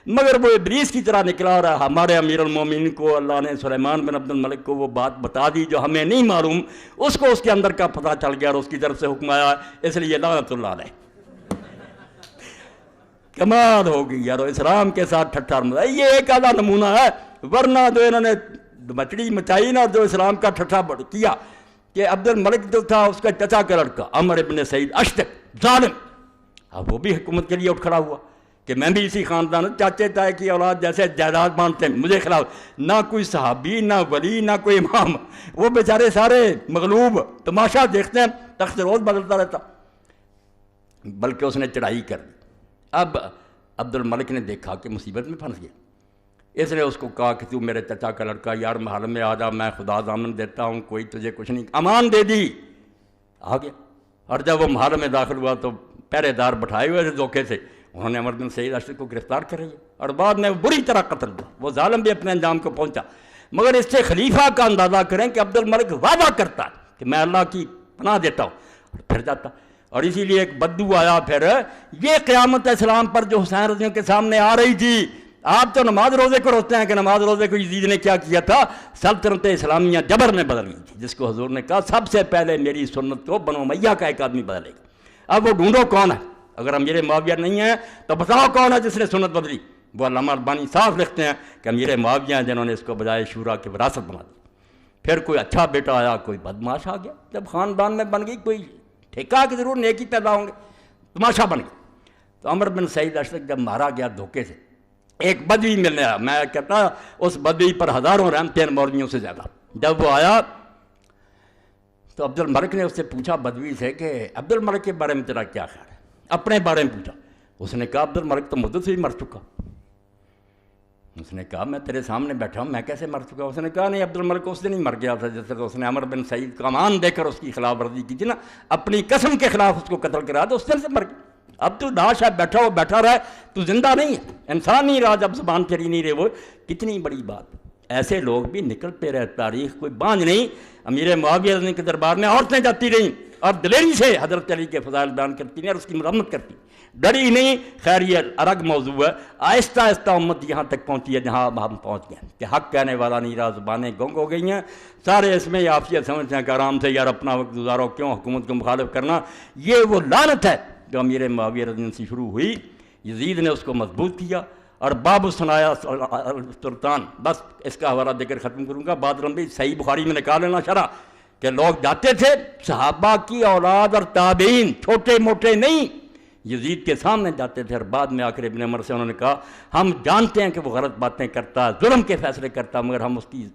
مگر وہ ابلیس کی طرح نکلا رہا۔ ہمارے امیر المومنین کو اللہ نے سلیمان بن عبد الملک کو وہ بات بتا دی جو ہمیں نہیں معلوم، اس کو اس کے اندر کا پتہ چل گیا اور اس کی طرف سے حکم آیا، اس لیے لعنت اللہ علیہ۔ کمال ہو گئی یار، اسلام کے ساتھ ٹھٹھا مزہ۔ یہ ایک آدھا نمونہ ہے، ورنہ جو انہوں نے مچڑی مچائی نا، جو اسلام کا ٹھٹھا کیا کہ عبد الملک جو تھا اس کا چچا کا لڑکا عمر ابن سعید اشتک ظالم، اب وہ بھی حکومت کے لیے اٹھ کھڑا ہوا کہ میں بھی اسی خاندان، چاچے تائے کی اولاد جیسے جائیداد مانتے ہیں، مجھے خلاف نہ کوئی صحابی نہ ولی نہ کوئی امام، وہ بیچارے سارے مغلوب، تماشا دیکھتے ہیں، تخت روز بدلتا رہتا، بلکہ اس نے چڑھائی کر دی۔ اب عبد الملک نے دیکھا کہ مصیبت میں پھنس گیا، اس نے اس کو کہا کہ تو میرے چچا کا لڑکا، یار محل میں آ جا، میں خدا ضامن دیتا ہوں، کوئی تجھے کچھ نہیں، امان دے دی، آ گیا۔ اور جب وہ محل میں داخل ہوا تو پہرے دار بٹھائے ہوئے تھے دھوکے سے، انہوں نے عمر بن سعید اشتک کو گرفتار کر لیا اور بعد میں بری طرح قتل ہوا۔ وہ ظالم بھی اپنے انجام کو پہنچا، مگر اس سے خلیفہ کا اندازہ کریں کہ عبد الملک وعدہ کرتا ہے کہ میں اللہ کی پناہ دیتا ہوں اور پھر جاتا، اور اسی لیے ایک بدو آیا پھر، یہ قیامت اسلام پر جو حسین رضی اللہ کے سامنے آ رہی تھی۔ آپ تو نماز روزے کو روکتے ہیں کہ نماز روزے کو یزید نے کیا کیا تھا، سلطنت اسلامیہ جبر میں بدل گئی تھی، جس کو حضور نے کہا سب سے پہلے میری سنت کو بنو امیہ کا ایک آدمی بدلے گا۔ اب وہ ڈھونڈو کون ہے، اگر امیر معاویہ نہیں ہے تو بتاؤ کون ہے جس نے سنت بدلی۔ وہ علامہ البانی صاف لکھتے ہیں کہ امیر معاویہ ہیں جنہوں نے اس کو بجائے شورا کی وراثت بنا دی۔ پھر کوئی اچھا بیٹا آیا، کوئی بدماش آ گیا، جب خاندان میں بن گئی کوئی ٹھیکہ کہ ضرور نیکی پیدا ہوں گے، تماشا بن گیا۔ تو عمر بن سعید اشتک جب مارا گیا دھوکے سے، ایک بدوی ملنے آیا، میں کہتا اس بدوی پر ہزاروں رحمتیں ہیں مولویوں سے زیادہ۔ جب وہ آیا تو عبد الملک نے اس سے پوچھا بدوی سے کہ عبد الملک کے بارے میں تیرا کیا خیال ہے، اپنے بارے میں پوچھا۔ اس نے کہا عبد الملک تو مدت سے ہی مر چکا۔ اس نے کہا میں تیرے سامنے بیٹھا ہوں، میں کیسے مر چکا؟ اس نے کہا نہیں، عبد الملک اس دن ہی مر گیا تھا جس طرح اس نے عمر بن سعید کا امان دے کر اس کی خلاف ورزی کی تھی نا، اپنی قسم کے خلاف اس کو قتل کرا تو اس دن سے مر گیا۔ اب تو لاش ہے، بیٹھا ہو بیٹھا رہا ہے، تو زندہ نہیں ہے، انسان نہیں رہا جب زبان چلی نہیں رہے۔ وہ کتنی بڑی بات، ایسے لوگ بھی نکلتے رہے، تاریخ کوئی باندھ نہیں۔ امیر معاویہ کے دربار میں عورتیں جاتی رہیں اور دلیری سے حضرت علی کے فضائل بیان کرتی ہیں اور اس کی مذمت کرتی ہیں، ڈری نہیں۔ خیر یہ الگ موضوع ہے۔ آہستہ آہستہ امت یہاں تک پہنچی ہے جہاں ہم پہنچ گئے ہیں کہ حق کہنے والا نہیں رہا، زبانیں گنگ ہو گئی ہیں، سارے اس میں عافیت سمجھتے ہیں کہ آرام سے یار اپنا وقت گزارو، کیوں حکومت کو مخالف کرنا۔ یہ وہ لعنت ہے جو امیر معاویہ رضی اللہ عنہ سے شروع ہوئی، یزید نے اس کو مضبوط کیا، اور باب الثنایا سلطان، بس اس کا حوالہ دے کر ختم کروں گا، بات لمبی، صحیح بخاری میں نکال لینا شرح، کہ لوگ جاتے تھے صحابہ کی اولاد اور تابعین، چھوٹے موٹے نہیں، یزید کے سامنے جاتے تھے، اور بعد میں آخر ابن عمر سے انہوں نے کہا ہم جانتے ہیں کہ وہ غلط باتیں کرتا، ظلم کے فیصلے کرتا، مگر ہم اس کی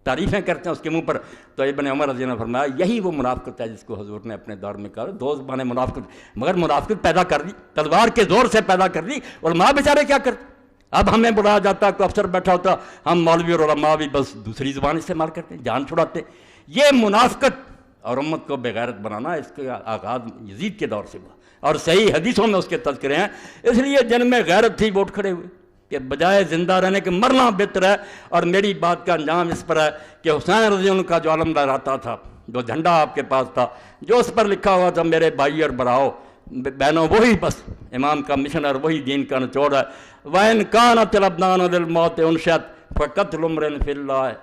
تعریفیں کرتے ہیں اس کے منہ پر۔ تو ابن عمر رضی اللہ عنہ نے فرمایا یہی وہ منافقت ہے جس کو حضور نے اپنے دور میں کہا، دو زبانیں منافقت، مگر منافقت پیدا کر دی، تلوار کے زور سے پیدا کر دی۔ علماء بیچارے کیا کرتے، اب ہمیں بلایا جاتا، کوئی افسر بیٹھا ہوتا، ہم مولوی اور علماء بھی بس دوسری زبان استعمال کرتے، جان چھڑاتے۔ یہ منافقت اور امت کو بغیرت بنانا، اس کا آغاز یزید کے دور سے ہوا، اور صحیح حدیثوں میں اس کے تذکرے ہیں۔ اس لیے جن میں غیرت تھی وہ اٹھ کھڑے ہوئے کہ بجائے زندہ رہنے کے مرنا بہتر ہے، اور میری بات کا انجام اس پر ہے کہ حسین رضی اللہ عنہ کا جو علم لہراتا تھا جو جھنڈا آپ کے پاس تھا، جو اس پر لکھا ہوا تھا میرے بھائی اور براؤ بہنوں، وہی بس امام کا مشن اور وہی دین کا نچوڑ ہے۔ وَإِنْ كَانَتِ الْأَبْدَانُ لِلْمَوْتِ أُنْشِئَتْ فَقَتْلُ امْرٍ فِي اللَّهِ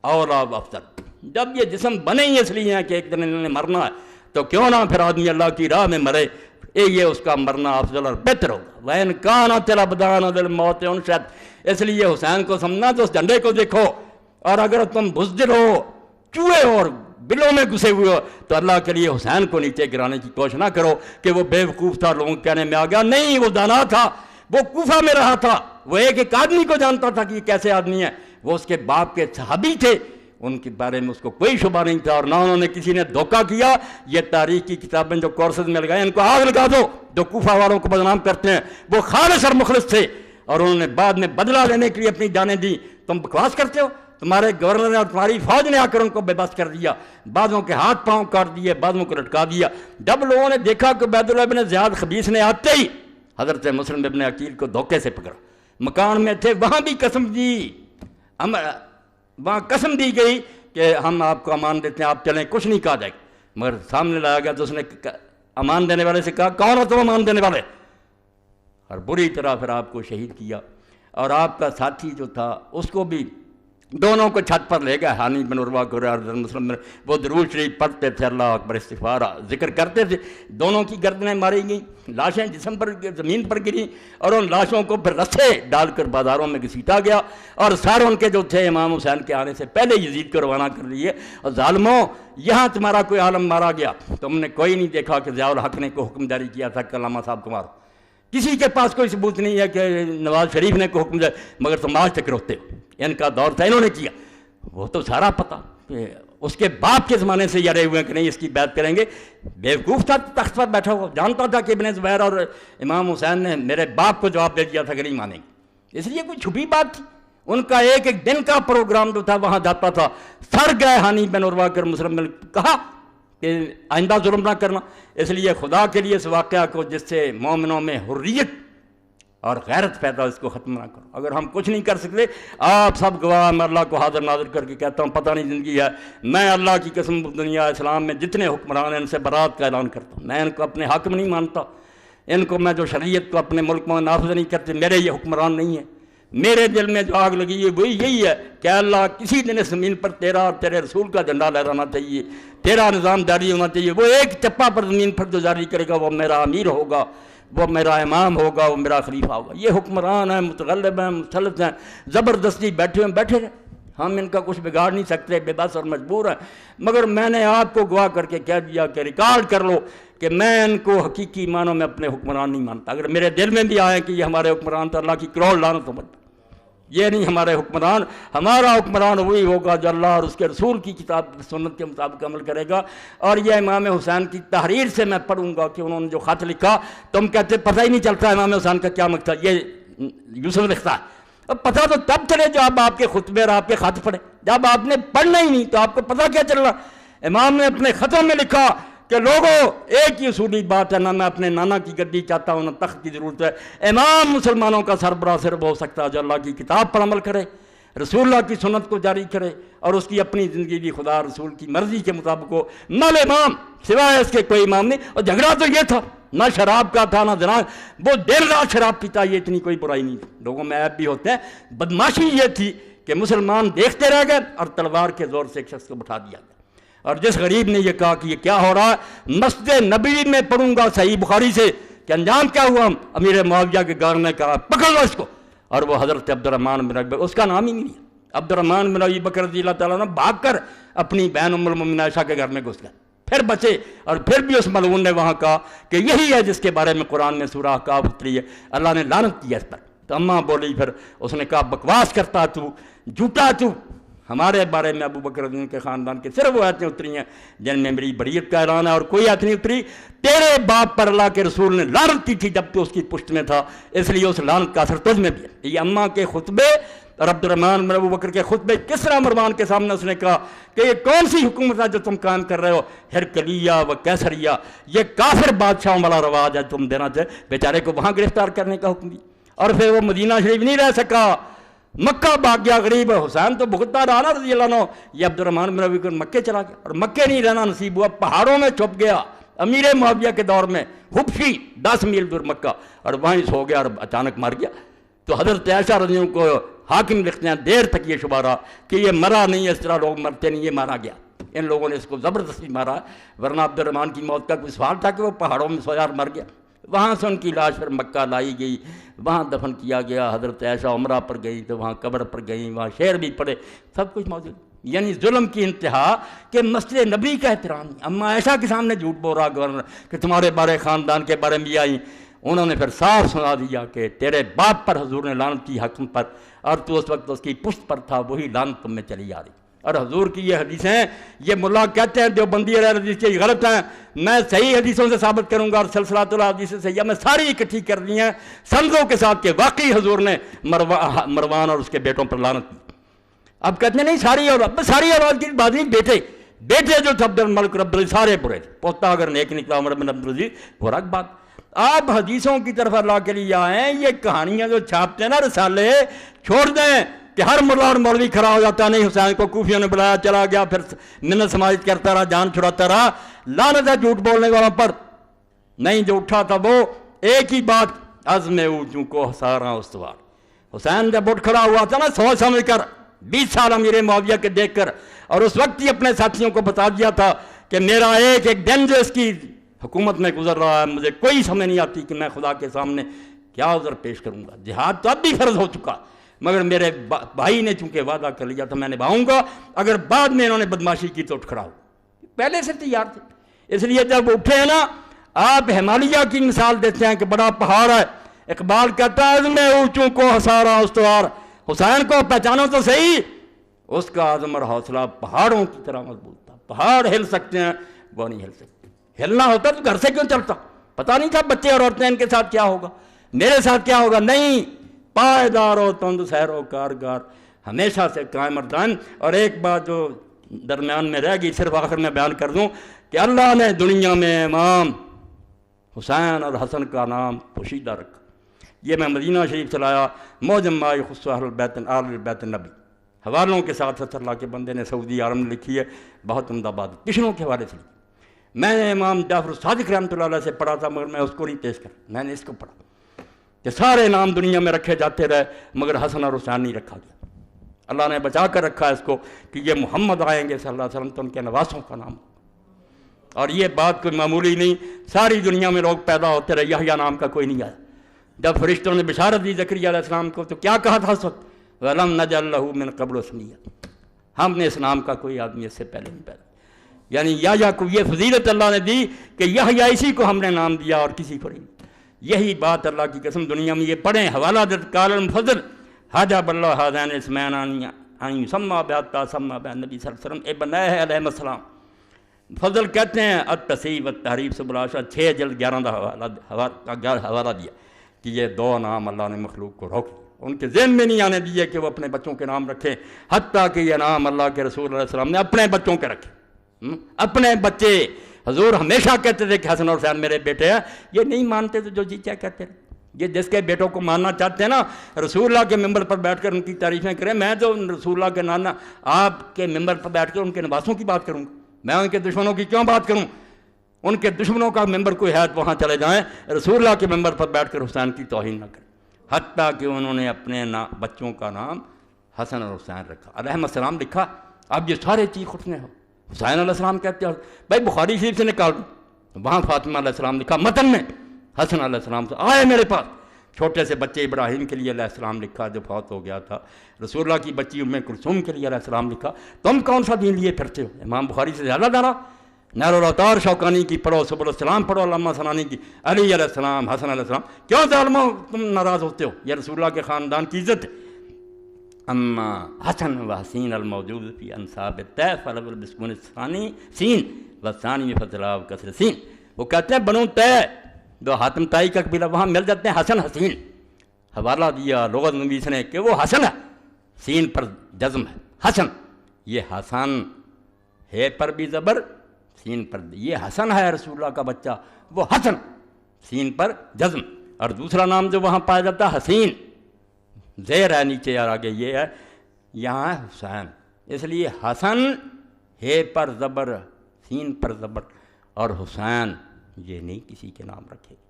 أَوْلَىٰ وَأَفْضَلُ۔ جب یہ جسم بنے ہی اس لیے ہیں کہ ایک دن انہوں نے مرنا ہے، تو کیوں نہ پھر آدمی اللہ کی راہ میں مرے، یہ اس کا مرنا افضل اور بہتر ہوگا۔ وَإِنْ كَانَتِ الْأَبْدَانُ لِلْمَوْتِ أُنْشِئَتْ، اس لیے حسین کو سمجھنا تو اس جھنڈے کو دیکھو، اور اگر تم بزدل ہو، چوہے ہو اور بلوں میں گھسے ہوئے ہو، تو اللہ کے لیے حسین کو نیچے گرانے کی کوشش نہ کرو کہ وہ بے وقوف تھا، لوگوں کے کہنے میں آ گیا۔ نہیں، وہ دانا تھا، وہ کوفہ میں رہا تھا، وہ ایک آدمی کو جانتا تھا کہ یہ کیسے آدمی ہے، وہ اس کے باپ کے صحابی تھے، ان کے بارے میں اس کو کوئی شبہ نہیں تھا، اور نہ انہوں نے کسی نے دھوکہ کیا۔ یہ تاریخ کی کتابیں جو کورسز میں لگائیں ان کو آگ لگا دو، جو کوفہ والوں کو بدنام کرتے ہیں، وہ خالص اور مخلص تھے، اور انہوں نے بعد میں بدلہ لینے کے لیے اپنی جانیں دی۔ تم بکواس کرتے ہو، تمہارے گورنر نے اور تمہاری فوج نے آ کر ان کو بے بس کر دیا، بعضوں کے ہاتھ پاؤں کاٹ دیے، بعضوں کو لٹکا دیا۔ جب لوگوں نے دیکھا کہ عبید اللہ بن زیاد خبیث نے آتے ہی حضرت مسلم ابن عقیل کو دھوکے سے پکڑا، مکان میں تھے، وہاں بھی قسم دی، وہاں قسم دی گئی کہ ہم آپ کو امان دیتے ہیں، آپ چلیں، کچھ نہیں کہا جائے گا، مگر سامنے لایا گیا تو اس نے امان دینے والے سے کہا کون ہو تم امان دینے والے، اور بری طرح پھر آپ کو شہید کیا۔ اور آپ کا ساتھی جو تھا اس کو بھی دونوں کو چھت پر لے گئے، ہانی بن عروہ کو اور مسلم بن، وہ درود شریف پڑھتے تھے، اللہ اکبر استغفار ذکر کرتے تھے، دونوں کی گردنیں ماری گئیں، لاشیں جسم پر زمین پر گریں، اور ان لاشوں کو پھر رسے ڈال کر بازاروں میں گھسیٹا گیا، اور سارے ان کے جو تھے امام حسین کے آنے سے پہلے یزید کو روانہ کر لیے۔ اور ظالموں، یہاں تمہارا کوئی عالم مارا گیا، تم نے کوئی نہیں دیکھا کہ ضیاء الحق نے کوئی حکم جاری کیا تھا کہ علامہ صاحب کو مارو، کسی کے پاس کوئی ثبوت نہیں ہے کہ نواز شریف نے کوئی حکم جاری، مگر تم آج تک روتے ہو، ان کا دور تھا، انہوں نے کیا، وہ تو سارا پتہ، اس کے باپ کے زمانے سے یارے ہوئے کہ نہیں اس کی بیعت کریں گے، بیوقوف تھا، تخت پر بیٹھا ہوا، جانتا تھا کہ ابن زبیر اور امام حسین نے میرے باپ کو جواب دے دیا تھا کہ نہیں مانیں گے، اس لیے کوئی چھپی بات تھی، ان کا ایک ایک دن کا پروگرام جو تھا وہاں جاتا تھا، سر گئے ہانی بن عروہ کر مسلم نے کہا کہ آئندہ ظلم نہ کرنا، اس لیے خدا کے لیے اس واقعہ کو جس سے مومنوں میں حریت اور غیرت پیدا، اس کو ختم نہ کرو۔ اگر ہم کچھ نہیں کر سکتے، آپ سب گواہ، میں اللہ کو حاضر ناظر کر کے کہتا ہوں پتہ نہیں زندگی ہے، میں اللہ کی قسم دنیا اسلام میں جتنے حکمران ہیں ان سے برات کا اعلان کرتا ہوں، میں ان کو اپنے حاکم نہیں مانتا، ان کو میں جو شریعت کو اپنے ملک میں نافذ نہیں کرتے، میرے یہ حکمران نہیں ہیں، میرے دل میں جو آگ لگی ہے وہی یہی ہے کہ اللہ کسی دن اس زمین پر تیرا اور تیرے رسول کا جھنڈا لہرانا چاہیے، تیرا نظام جاری ہونا چاہیے، وہ ایک چپا پر زمین پر جو جاری کرے گا وہ میرا امیر ہوگا، وہ میرا امام ہوگا، وہ میرا خلیفہ ہوگا۔ یہ حکمران ہیں، متغلب ہیں، مسلط ہیں، زبردستی بیٹھے رہے، ہم ان کا کچھ بگاڑ نہیں سکتے، بے بس اور مجبور ہیں، مگر میں نے آپ کو گواہ کر کے کہہ دیا کہ ریکارڈ کر لو کہ میں ان کو حقیقی معنوں میں اپنے حکمران نہیں مانتا۔ اگر میرے دل میں بھی آئے کہ یہ ہمارے حکمران تو اللہ کی کروڑ لعنت ہو، یہ نہیں ہمارے حکمران، ہمارا حکمران وہی ہوگا جو اللہ اور اس کے رسول کی کتاب سنت کے مطابق عمل کرے گا۔ اور یہ امام حسین کی تحریر سے میں پڑھوں گا کہ انہوں نے جو خط لکھا، تم کہتے پتہ ہی نہیں چلتا امام حسین کا کیا مقصد، یہ یوسف لکھتا ہے، اب پتہ تو تب چلے جب آپ کے خطبے اور آپ کے خط پڑھے، جب آپ نے پڑھنا ہی نہیں تو آپ کو پتہ کیا چل رہا۔ امام نے اپنے خطوں میں لکھا کہ لوگوں ایک ہی اصولی بات ہے، نہ میں اپنے نانا کی گدی چاہتا ہوں نہ تخت کی ضرورت ہے، امام مسلمانوں کا سربراہ صرف ہو سکتا ہے جو اللہ کی کتاب پر عمل کرے، رسول اللہ کی سنت کو جاری کرے اور اس کی اپنی زندگی بھی خدا رسول کی مرضی کے مطابق ہو، نل امام سوائے اس کے کوئی امام نہیں۔ اور جھگڑا تو یہ تھا، نہ شراب کا تھا نہ زنا، وہ دیر رات شراب پیتا، یہ اتنی کوئی برائی نہیں تھی، لوگوں میں عیب بھی ہوتے ہیں، بدماشی یہ تھی کہ مسلمان دیکھتے رہ گئے اور تلوار کے زور سے ایک شخص کو بٹھا دیا گیا۔ اور جس غریب نے یہ کہا کہ یہ کیا ہو رہا ہے، مسجد نبوی میں پڑھوں گا صحیح بخاری سے کہ انجام کیا ہوا، امیر معاویہ کے گھر نے کہا پکڑ لو اس کو، اور وہ حضرت عبد الرحمن بن ابی بکر، اس کا نام ہی نہیں ہے، عبد الرحمن بن ابی بکر رضی اللہ تعالیٰ عنہ بھاگ کر اپنی بہن ام المؤمنین عائشہ کے گھر میں گھس گئے، پھر بچے، اور پھر بھی اس ملعون نے وہاں کہا کہ یہی ہے جس کے بارے میں قرآن میں سورہ احقاف اتری ہے، اللہ نے لعنت کی اس پر۔ تو اماں بولی، پھر اس نے کہا بکواس کرتا تو، جھوٹا تو، ہمارے بارے میں ابو بکر کے خاندان کے صرف وہ آیتیں اتری ہیں جن میں میری بریت کا اعلان ہے، اور کوئی آیت نہیں اتری۔ تیرے باپ پر اللہ کے رسول نے لعنت کی تھی جب تو اس کی پشت میں تھا، اس لیے اس لعنت کا اثر تجھ میں بھی ہے۔ یہ اماں کے خطبے اور عبد الرحمن بن ابو بکر کے خطبے کس طرح مروان کے سامنے اس نے کہا کہ یہ کون سی حکومت ہے جو تم قائم کر رہے ہو، ہرکلیہ و کیسریہ، یہ کافر بادشاہوں والا رواج ہے تم دینا چاہے، بیچارے کو وہاں گرفتار کرنے کا حکم دیا، اور پھر وہ مدینہ شریف نہیں رہ سکا، مکہ بھاگ گیا غریب حسین تو بھگتتا رہا نا رضی اللہ عنہ. یہ عبد الرحمن بن عوف کو مکے چلا گیا اور مکے نہیں رہنا نصیب ہوا, پہاڑوں میں چھپ گیا امیر معاویہ کے دور میں, حبشی 10 میل دور مکہ, اور وہیں سو گیا اور اچانک مر گیا. تو حضرت عائشہ رضی اللہ عنہ کو حاکم لکھتے ہیں دیر تک یہ شبہ رہا کہ یہ مرا نہیں, اس طرح لوگ مرتے نہیں, یہ مارا گیا. ان لوگوں نے اس کو زبردستی مارا, ورنہ عبد الرحمن کی موت کا کوئی سوال تھا کہ وہ پہاڑوں میں سویا اور مر گیا. وہاں سے ان کی لاش پھر مکہ لائی گئی, وہاں دفن کیا گیا. حضرت عائشہ عمرہ پر گئی تو وہاں قبر پر گئیں, وہاں شعر بھی پڑھے, سب کچھ موجود. یعنی ظلم کی انتہا کہ مسجد نبی کا احترام نہیں. اما عائشہ کے سامنے جھوٹ بول رہا گورنر کہ تمہارے بارے خاندان کے بارے میں آئی, انہوں نے پھر صاف سنا دیا کہ تیرے باپ پر حضور نے لعنت کی حکم پر, اور تو اس وقت اس کی پشت پر تھا, وہی لعنت تم میں چلی آ رہی. اور حضور کی یہ حدیثیں یہ ملا کہتے ہیں دیوبندی علیہ حدیث کے غلط ہیں, میں صحیح حدیثوں سے ثابت کروں گا, اور سلسلۃ الحدیث سے یا میں ساری اکٹھی کر دی ہیں سندوں کے ساتھ کہ واقعی حضور نے مروان اور اس کے بیٹوں پر لعنت کی. اب کہتے ہیں نہیں ساری اولاد کی بات نہیں, بیٹے جو تھے عبد الملک رب العزیز سارے برے تھے, پوتا اگر نیک نکلا عمر بن عبد العزیز وہ رکھ بات. آپ حدیثوں کی طرف اللہ کے لیے آئیں, یہ کہانیاں جو چھاپتے ہیں نا رسالے چھوڑ دیں کہ ہر ملا اور مولوی کھڑا ہو جاتا. نہیں, حسین کو کوفیوں نے بلایا, چلا گیا, پھر منت سماجت کرتا رہا, جان چھڑاتا رہا. لعنت ہے جھوٹ بولنے والوں پر. نہیں, جو اٹھا تھا وہ ایک ہی بات, عزم اونچوں کو ہسارا استوار. حسین جب اٹھ کھڑا ہوا تھا نا سوچ سمجھ کر, 20 سال امیر معاویہ کے دیکھ کر, اور اس وقت ہی اپنے ساتھیوں کو بتا دیا تھا کہ میرا ایک دن جو اس کی حکومت میں گزر رہا ہے, مجھے کوئی سمجھ نہیں آتی کہ میں خدا کے سامنے کیا عذر پیش کروں گا. جہاد تو اب بھی فرض ہو چکا, مگر میرے بھائی نے چونکہ وعدہ کر لیا تھا میں نبھاؤں گا, اگر بعد میں انہوں نے بدماشی کی تو اٹھ کھڑا ہو. پہلے سے تیار تھے. اس لیے جب اٹھے ہیں نا, آپ ہمالیہ کی مثال دیتے ہیں کہ بڑا پہاڑ ہے. اقبال کہتا ہے عزم اونچوں کو ہسارا استوار. حسین کو پہچانو تو صحیح, اس کا عزم اور حوصلہ پہاڑوں کی طرح مضبوط تھا. پہاڑ ہل سکتے ہیں, وہ نہیں ہل سکتے. ہلنا ہوتا تو گھر سے کیوں چلتا؟ پتہ نہیں تھا بچے اور عورتیں ان کے ساتھ کیا ہوگا, میرے ساتھ کیا ہوگا. نہیں, پائیدار و تند سیر و کارگار, ہمیشہ سے قائم اور دائم. اور ایک بات جو درمیان میں رہ گئی, صرف آخر میں بیان کر دوں کہ اللہ نے دنیا میں امام حسین اور حسن کا نام پوشیدہ رکھا. یہ میں مدینہ شریف سے لایا, موجم ما یخص اہل البیت النبی, حوالوں کے ساتھ اللہ کے بندے نے سعودی عالم نے لکھی ہے, بہت عمدہ بات, کشنوں کے حوالے سے لکھی. میں نے امام جعفر صادق رحمۃ اللہ علیہ سے پڑھا تھا, مگر میں اس کو نہیں پیش کر, میں نے اس کو پڑھا کہ سارے نام دنیا میں رکھے جاتے رہے مگر حسن اور حسین نہیں رکھا گیا. اللہ نے بچا کر رکھا اس کو کہ یہ محمد آئیں گے صلی اللہ علیہ وسلم تو ان کے نواسوں کا نام. اور یہ بات کوئی معمولی نہیں, ساری دنیا میں لوگ پیدا ہوتے رہے, یحییٰ نام کا کوئی نہیں آیا. جب فرشتوں نے بشارت دی زکریا علیہ السلام کو تو کیا کہا تھا اس وقت, وَلَمْ نَجْعَل لَهُ مِن قَبْلُ سَمِيًّا, ہم نے اس نام کا کوئی آدمی اس سے پہلے نہیں پیدا. یعنی یحییٰ کو یہ فضیلت اللہ نے دی کہ یحییٰ اسی کو ہم نے نام دیا اور کسی کو نہیں. یہی بات اللہ کی قسم دنیا میں یہ پڑھیں, حوالہ دت قال المفضل حجب اللہ ہذین اسمین ان یسمى بحتى سمى بالنبی صلی اللہ علیہ وسلم ابن علیہ السلام. فضل کہتے ہیں التصحیح والتحریف سے بلاشا 6 جلد 11 کا حوالہ دیا کہ یہ 2 نام اللہ نے مخلوق کو روک دیا, ان کے ذہن میں نہیں آنے دیے کہ وہ اپنے بچوں کے نام رکھیں, حتیٰ کہ یہ نام اللہ کے رسول علیہ السلام نے اپنے بچوں کے رکھے. اپنے بچے حضور ہمیشہ کہتے تھے کہ حسن اور حسین میرے بیٹے ہیں, یہ نہیں مانتے تو جو جی چاہے کہتے ہیں. یہ جس کے بیٹوں کو ماننا چاہتے ہیں نا, رسول اللہ کے ممبر پر بیٹھ کر ان کی تعریفیں کریں. میں تو رسول اللہ کے نانا آپ کے ممبر پر بیٹھ کر ان کے نواسوں کی بات کروں گا, میں ان کے دشمنوں کی کیوں بات کروں؟ ان کے دشمنوں کا ممبر کوئی ہے تو وہاں چلے جائیں, رسول اللہ کے ممبر پر بیٹھ کر حسین کی توہین نہ کریں. حتیٰ کہ انہوں نے اپنے بچوں کا نام حسن اور حسین رکھا, علیہ السلام لکھا. اب یہ سارے چیز اٹھنے ہو, حسین علیہ السلام کہتے ہیں بھائی بخاری شریف سے نکال دوں, وہاں فاطمہ علیہ السلام لکھا متن میں, حسن علیہ السلام سے آئے میرے پاس. چھوٹے سے بچے ابراہیم کے لیے علیہ السلام لکھا جو فوت ہو گیا تھا. رسول اللہ کی بچی ام کلثوم کے لیے علیہ السلام لکھا. تم کون سا دین لیے پھرتے ہو؟ امام بخاری سے زیادہ دارا. نیر الاوطار شوکانی کی پڑھو, سبل السلام پڑھو علامہ ثنانی کی, علی علیہ السلام, حسن علیہ السلام. کیوں ظالموں تم ناراض ہوتے ہو؟ یہ رسول اللہ کے خاندان کی عزت ہے. اما حسن و حسین الموجود فی انصاب الطیف فلو بسکون الثانی سین والثانی میں فضلا و کسر سین. وہ کہتے ہیں بنو طے جو حاتم طائی کا قبیلہ وہاں مل جاتے ہیں حسن حسین. حوالہ دیا لغت نویس نے کہ وہ حسن ہے, سین پر جزم ہے حسن. یہ حسن ہے پر بھی زبر, سین پر, یہ حسن ہے رسول اللہ کا بچہ, وہ حسن سین پر جزم. اور دوسرا نام جو وہاں پایا جاتا ہے حسین, زیر ہے نیچے اور آگے یہ ہے، یہاں ہے حسین، اس لیے حسن ہے پر زبر، سین پر زبر، اور حسین یہ نہیں کسی کے نام رکھے گا،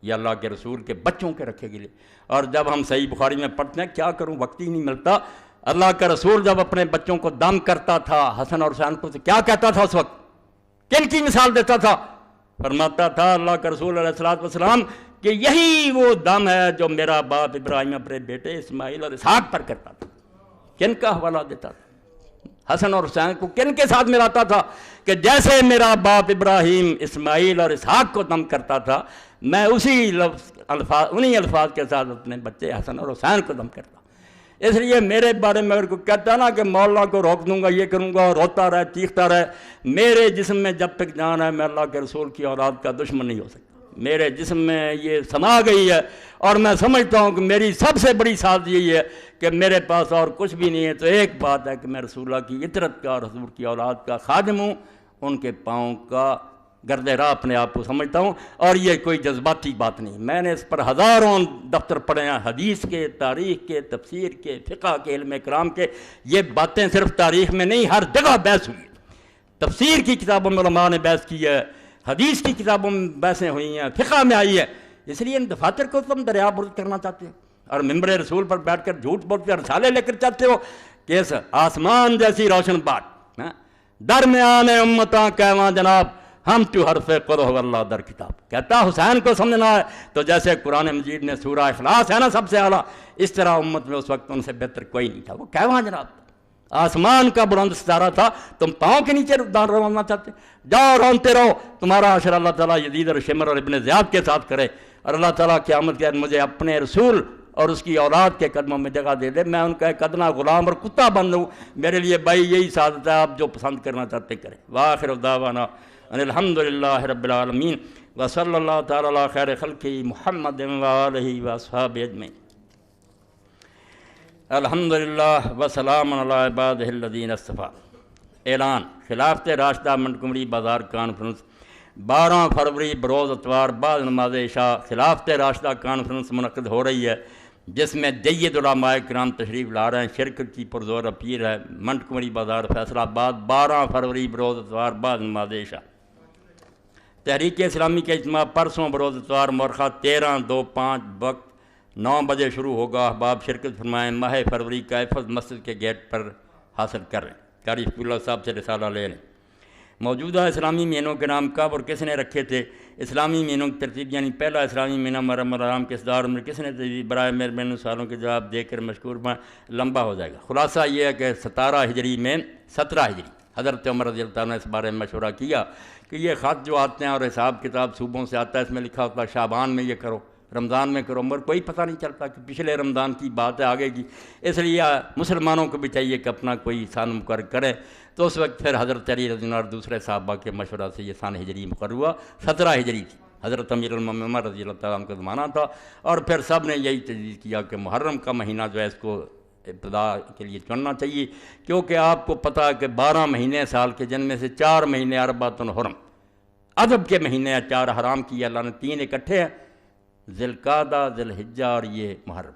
یہ اللہ کے رسول کے بچوں کے رکھے گئے۔ اور جب ہم صحیح بخاری میں پڑھتے ہیں، کیا کروں وقت ہی نہیں ملتا، اللہ کا رسول جب اپنے بچوں کو دم کرتا تھا حسن اور حسین کو، تو کیا کہتا تھا اس وقت، کن کی مثال دیتا تھا؟ فرماتا تھا اللہ کا رسول علیہ الصلوۃ والسلام کہ یہی وہ دم ہے جو میرا باپ ابراہیم اپنے بیٹے اسماعیل اور اسحاق پر کرتا تھا۔ کن کا حوالہ دیتا تھا؟ حسن اور حسین کو کن کے ساتھ ملاتا تھا کہ جیسے میرا باپ ابراہیم اسماعیل اور اسحاق کو دم کرتا تھا، میں انہی الفاظ کے ساتھ اپنے بچے حسن اور حسین کو دم کرتا۔ اس لیے میرے بارے میں اگر کوئی کہتا ہے نا کہ مولا کو روک دوں گا، یہ کروں گا، روتا رہے چیختا رہے، میرے جسم میں جب تک جان ہے میں اللہ کے رسول کی اولاد کا دشمن نہیں ہو سکتا۔ میرے جسم میں یہ سما گئی ہے، اور میں سمجھتا ہوں کہ میری سب سے بڑی سعادت یہی ہے کہ میرے پاس اور کچھ بھی نہیں ہے، تو ایک بات ہے کہ میں رسول اللہ کی اطرت کا اور حضور کی اولاد کا خادم ہوں، ان کے پاؤں کا گرد راہ اپنے آپ کو سمجھتا ہوں، اور یہ کوئی جذباتی بات نہیں۔ میں نے اس پر ہزاروں دفتر پڑھے ہیں، حدیث کے، تاریخ کے، تفسیر کے، فقہ کے، علم کرام کے۔ یہ باتیں صرف تاریخ میں نہیں، ہر جگہ بحث ہوئی ہے۔ تفسیر کی کتابوں میں علماء نے بحث کی ہے، حدیث کی کتابوں میں بحثیں ہوئی ہیں، فقہ میں آئی ہے۔ اس لیے ان دفاتر کو تم دریا برد کرنا چاہتے ہو، اور ممبر رسول پر بیٹھ کر جھوٹ بولتے اور رسالے لے کر چاہتے ہو کہ اس آسمان جیسی روشن بات درمیان امتاں کہواں جناب ہم تو حرف قرہ واللہ در کتاب، کہتا حسین کو سمجھنا ہے تو جیسے قرآن مجید میں سورہ اخلاص ہے نا سب سے اعلیٰ، اس طرح امت میں اس وقت ان سے بہتر کوئی نہیں تھا۔ وہ کہواں جناب آسمان کا بلند ستارہ تھا، تم پاؤں کے نیچے رونا چاہتے، جاؤ رونتے رہو، تمہارا عشر اللہ تعالیٰ یزید اور شمر اور ابن زیاد کے ساتھ کرے، اور اللہ تعالیٰ قیامت کے دن مجھے اپنے رسول اور اس کی اولاد کے قدموں میں جگہ دے دے، میں ان کا ایک ادنا غلام اور کتا بن دوں۔ میرے لیے بھائی یہی سعادت ہے، آپ جو پسند کرنا چاہتے کریں۔ وآخر دعوانا ان الحمدللہ رب العالمین وصلی اللہ تعالیٰ علی خیر خلقہ محمد وآلہ واصحابہ اجمعین۔ الحمدللہ وسلام علی عبادہ الذین اصطفیٰ۔ اعلان، خلافت راشدہ منٹگمری بازار کانفرنس 12 فروری بروز اتوار بعد نماز عشاء خلافت راشدہ کانفرنس منعقد ہو رہی ہے، جس میں جید علماء کرام تشریف لا رہے ہیں۔ شرکت کی پرزور اپیل ہے۔ منٹگمری بازار فیصل آباد 12 فروری بروز اتوار بعد نماز عشاء۔ تحریک اسلامی کا اجتماع پرسوں بروز اتوار مورخہ 13/2/5 وقت 9 بجے شروع ہوگا۔ احباب شرکت فرمائیں۔ ماہ فروری کا حفظ مسجد کے گیٹ پر حاصل کر لیں۔ قاری شفیع اللہ صاحب سے رسالہ لے لیں۔ موجودہ اسلامی مہینوں کے نام کب اور کس نے رکھے تھے؟ اسلامی مہینوں کی ترتیب یعنی پہلا اسلامی مہینہ محرم الحرام کے اصدار میں کس نے تجویز؟ برائے مہربانی سوالوں کے جواب دے کر مشکور میں لمبا ہو جائے گا۔ خلاصہ یہ ہے کہ 17 ہجری میں 17 ہجری حضرت عمر رضی اللہ عنہ نے اس بارے میں مشورہ کیا کہ یہ خط جو آتے ہیں اور حساب کتاب صوبوں سے آتا ہے، اس میں لکھا ہوتا ہے شعبان میں یہ کرو، رمضان میں کرو، مگر کوئی پتہ نہیں چلتا کہ پچھلے رمضان کی بات ہے آگے کی۔ اس لیے مسلمانوں کو بھی چاہیے کہ اپنا کوئی سن مقرر کریں، تو اس وقت پھر حضرت علی رضی اللہ عنہ اور دوسرے صحابہ کے مشورہ سے یہ سن ہجری مقرر ہوا۔ 17 ہجری تھی، حضرت امیر المومنین عمر رضی اللہ تعالیٰ عنہ کا زمانہ تھا، اور پھر سب نے یہی تجویز کیا کہ محرم کا مہینہ جو ہے اس کو ابتدا کے لیے چننا چاہیے، کیونکہ آپ کو پتہ ہے کہ 12 مہینے سال کے، جن میں سے 4 مہینے اربعۃ حرم ادب کے مہینے ہیں، 4 حرام کیے اللہ نے، 3 اکٹھے ہیں، ذی القعدہ، ذی الحجہ اور یہ محرم۔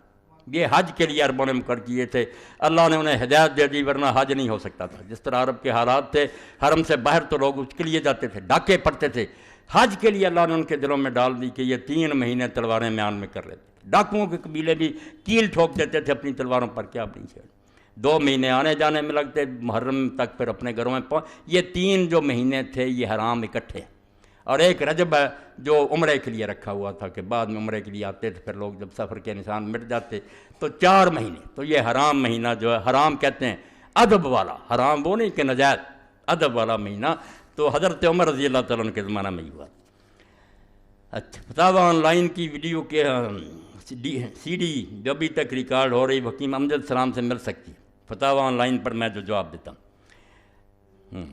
یہ حج کے لیے عربوں نے مقرر کیے تھے، اللہ نے انہیں ہدایت دے دی، ورنہ حج نہیں ہو سکتا تھا۔ جس طرح عرب کے حالات تھے، حرم سے باہر تو لوگ اس کے لیے جاتے تھے، ڈاکے پڑتے تھے، حج کے لیے اللہ نے ان کے دلوں میں ڈال دی کہ یہ 3 مہینے تلواریں میان میں کر لیتے تھے۔ ڈاکوؤں کے قبیلے بھی کیل ٹھوک دیتے تھے اپنی تلواروں پر، کیا اپنی چھیڑ 2 مہینے آنے جانے میں لگتے، محرم تک پھر اپنے گھروں میں یہ 3 جو مہینے تھے یہ حرام اکٹھے، اور ایک رجب ہے جو عمرے کے لیے رکھا ہوا تھا کہ بعد میں عمرے کے لیے آتے تھے، پھر لوگ جب سفر کے نشان مٹ جاتے تو 4 مہینے۔ تو یہ حرام مہینہ جو ہے، حرام کہتے ہیں ادب والا، حرام وہ نہیں کہ نجائز، ادب والا مہینہ، تو حضرت عمر رضی اللہ تعالیٰ عنہ کے زمانہ میں ہی ہوا۔ اچھا، فتاوی آن لائن کی ویڈیو کے سی ڈی جو ابھی تک ریکارڈ ہو رہی حکیم امجد سلام سے مل سکتی ہے۔ فتاوی آن لائن پر میں جو جواب دیتا ہوں۔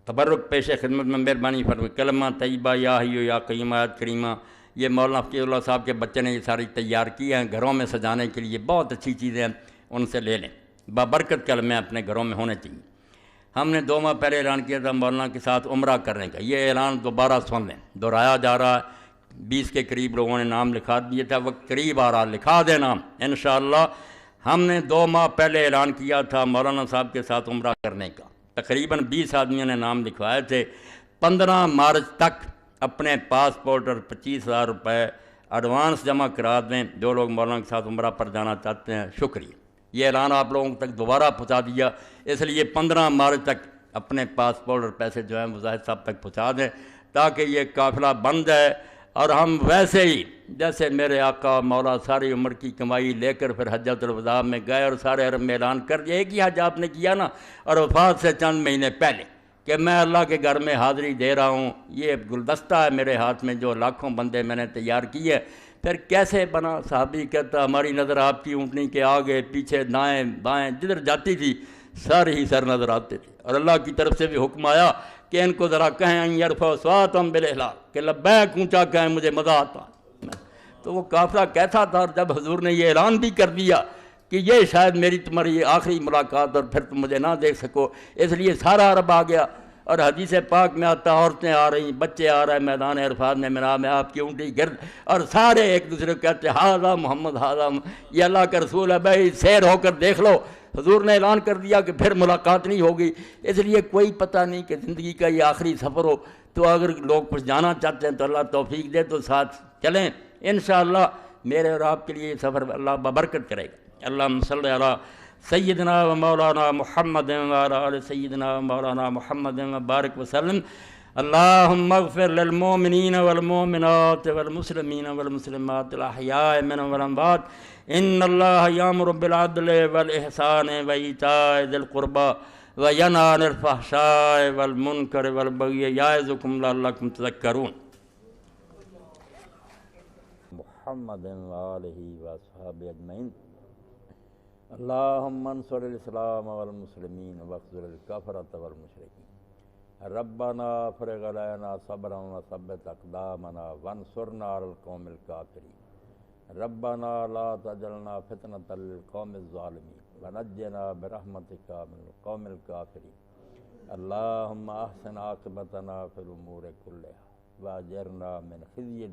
تبرک پیش خدمت میں مہربانی فرمائیں۔ کلمہ طیبہ یا حی یا قیوم آیت کریمہ، یہ مولانا فقیہ اللہ صاحب کے بچے نے یہ ساری تیار کی ہیں گھروں میں سجانے کے لیے، بہت اچھی چیزیں ہیں، ان سے لے لیں، بابرکت کلمے اپنے گھروں میں ہونے چاہیے۔ ہم نے 2 ماہ پہلے اعلان کیا تھا مولانا کے ساتھ عمرہ کرنے کا، یہ اعلان دوبارہ سن لیں، دہرایا جا رہا ہے 20 کے قریب لوگوں نے نام لکھا دیا تھا، وقت قریب آ رہا، لکھا دے نام انشاءاللہ۔ ہم نے 2 ماہ پہلے اعلان کیا تھا مولانا صاحب کے ساتھ عمرہ کرنے کا، تقریباً 20 آدمیوں نے نام لکھوائے تھے۔ 15 مارچ تک اپنے پاسپورٹ اور 25,000 روپے ایڈوانس جمع کرا دیں جو لوگ مولانا کے ساتھ عمرہ پر جانا چاہتے ہیں۔ شکریہ، یہ اعلان آپ لوگوں تک دوبارہ پہنچا دیا، اس لیے 15 مارچ تک اپنے پاسپورٹ اور پیسے جو ہیں مجاہد صاحب تک پہنچا دیں تاکہ یہ قافلہ بن جائے، اور ہم ویسے ہی جیسے میرے آقا مولا ساری عمر کی کمائی لے کر پھر حجۃ الوداع میں گئے اور سارے عرب میں اعلان کر دیا، ایک ہی حج آپ نے کیا نا، اور وفات سے چند مہینے پہلے کہ میں اللہ کے گھر میں حاضری دے رہا ہوں، یہ گلدستہ ہے میرے ہاتھ میں جو لاکھوں بندے میں نے تیار کیے۔ پھر کیسے بنا؟ صحابی کہتا ہماری نظر آپ کی اونٹنی کے آگے پیچھے دائیں بائیں جدھر جاتی تھی سارے ہی سر نظر آتے تھے، اور اللہ کی طرف سے بھی حکم آیا کہ ان کو ذرا کہیں ان یرفعوا اصواتهم بالاحلال کہ لبیک اونچا کہیں، مجھے مزہ آتا۔ تو وہ قافلہ کیسا تھا، اور جب حضور نے یہ اعلان بھی کر دیا کہ یہ شاید میری تمہاری آخری ملاقات اور پھر تم مجھے نہ دیکھ سکو، اس لیے سارا عرب آ گیا۔ اور حدیث پاک میں آتا عورتیں آ رہی، بچے آ رہے ہیں میدان عرفات میں مینا میں آپ کی اونٹی گرد، اور سارے ایک دوسرے کو کہتے ہاذا محمد ہاذا، یہ اللہ کا رسول ہے بھائی، سیر ہو کر دیکھ لو۔ حضور نے اعلان کر دیا کہ پھر ملاقات نہیں ہوگی، اس لیے کوئی پتہ نہیں کہ زندگی کا یہ آخری سفر ہو، تو اگر لوگ کچھ جانا چاہتے ہیں تو اللہ توفیق دے تو ساتھ چلیں انشاءاللہ۔ میرے اور آپ کے لیے یہ سفر اللہ ببرکت کرے گا۔ اللہم صلی علی سیدنا و مولانا محمد و علی آل سیدنا و مولانا محمد و بارک وسلم۔ اللہم اغفر للمؤمنین والمؤمنات والمسلمین والمسلمات الاحیاء منهم والاموات، ان اللہ یامر بالعدل والاحسان وایتاء ذی القربى وینہی عن الفحشاء والمنکر والبغی یعظکم لعلکم تذکرون۔ محمد وآلہ وصحبہ اجمعین۔ اللہم انصر الاسلام والمسلمین واخذل الکفرۃ والمشرکین۔ ربنا افرغ علینا صبرا وثبت اقدامنا وانصرنا علی القوم الکافرین۔ ربنا لا تجعلنا فتنة للقوم الظالمین ونجنا برحمتک من القوم الکافرین۔ اللہم احسن عاقبتنا فی الامور کلها واجرنا من خزي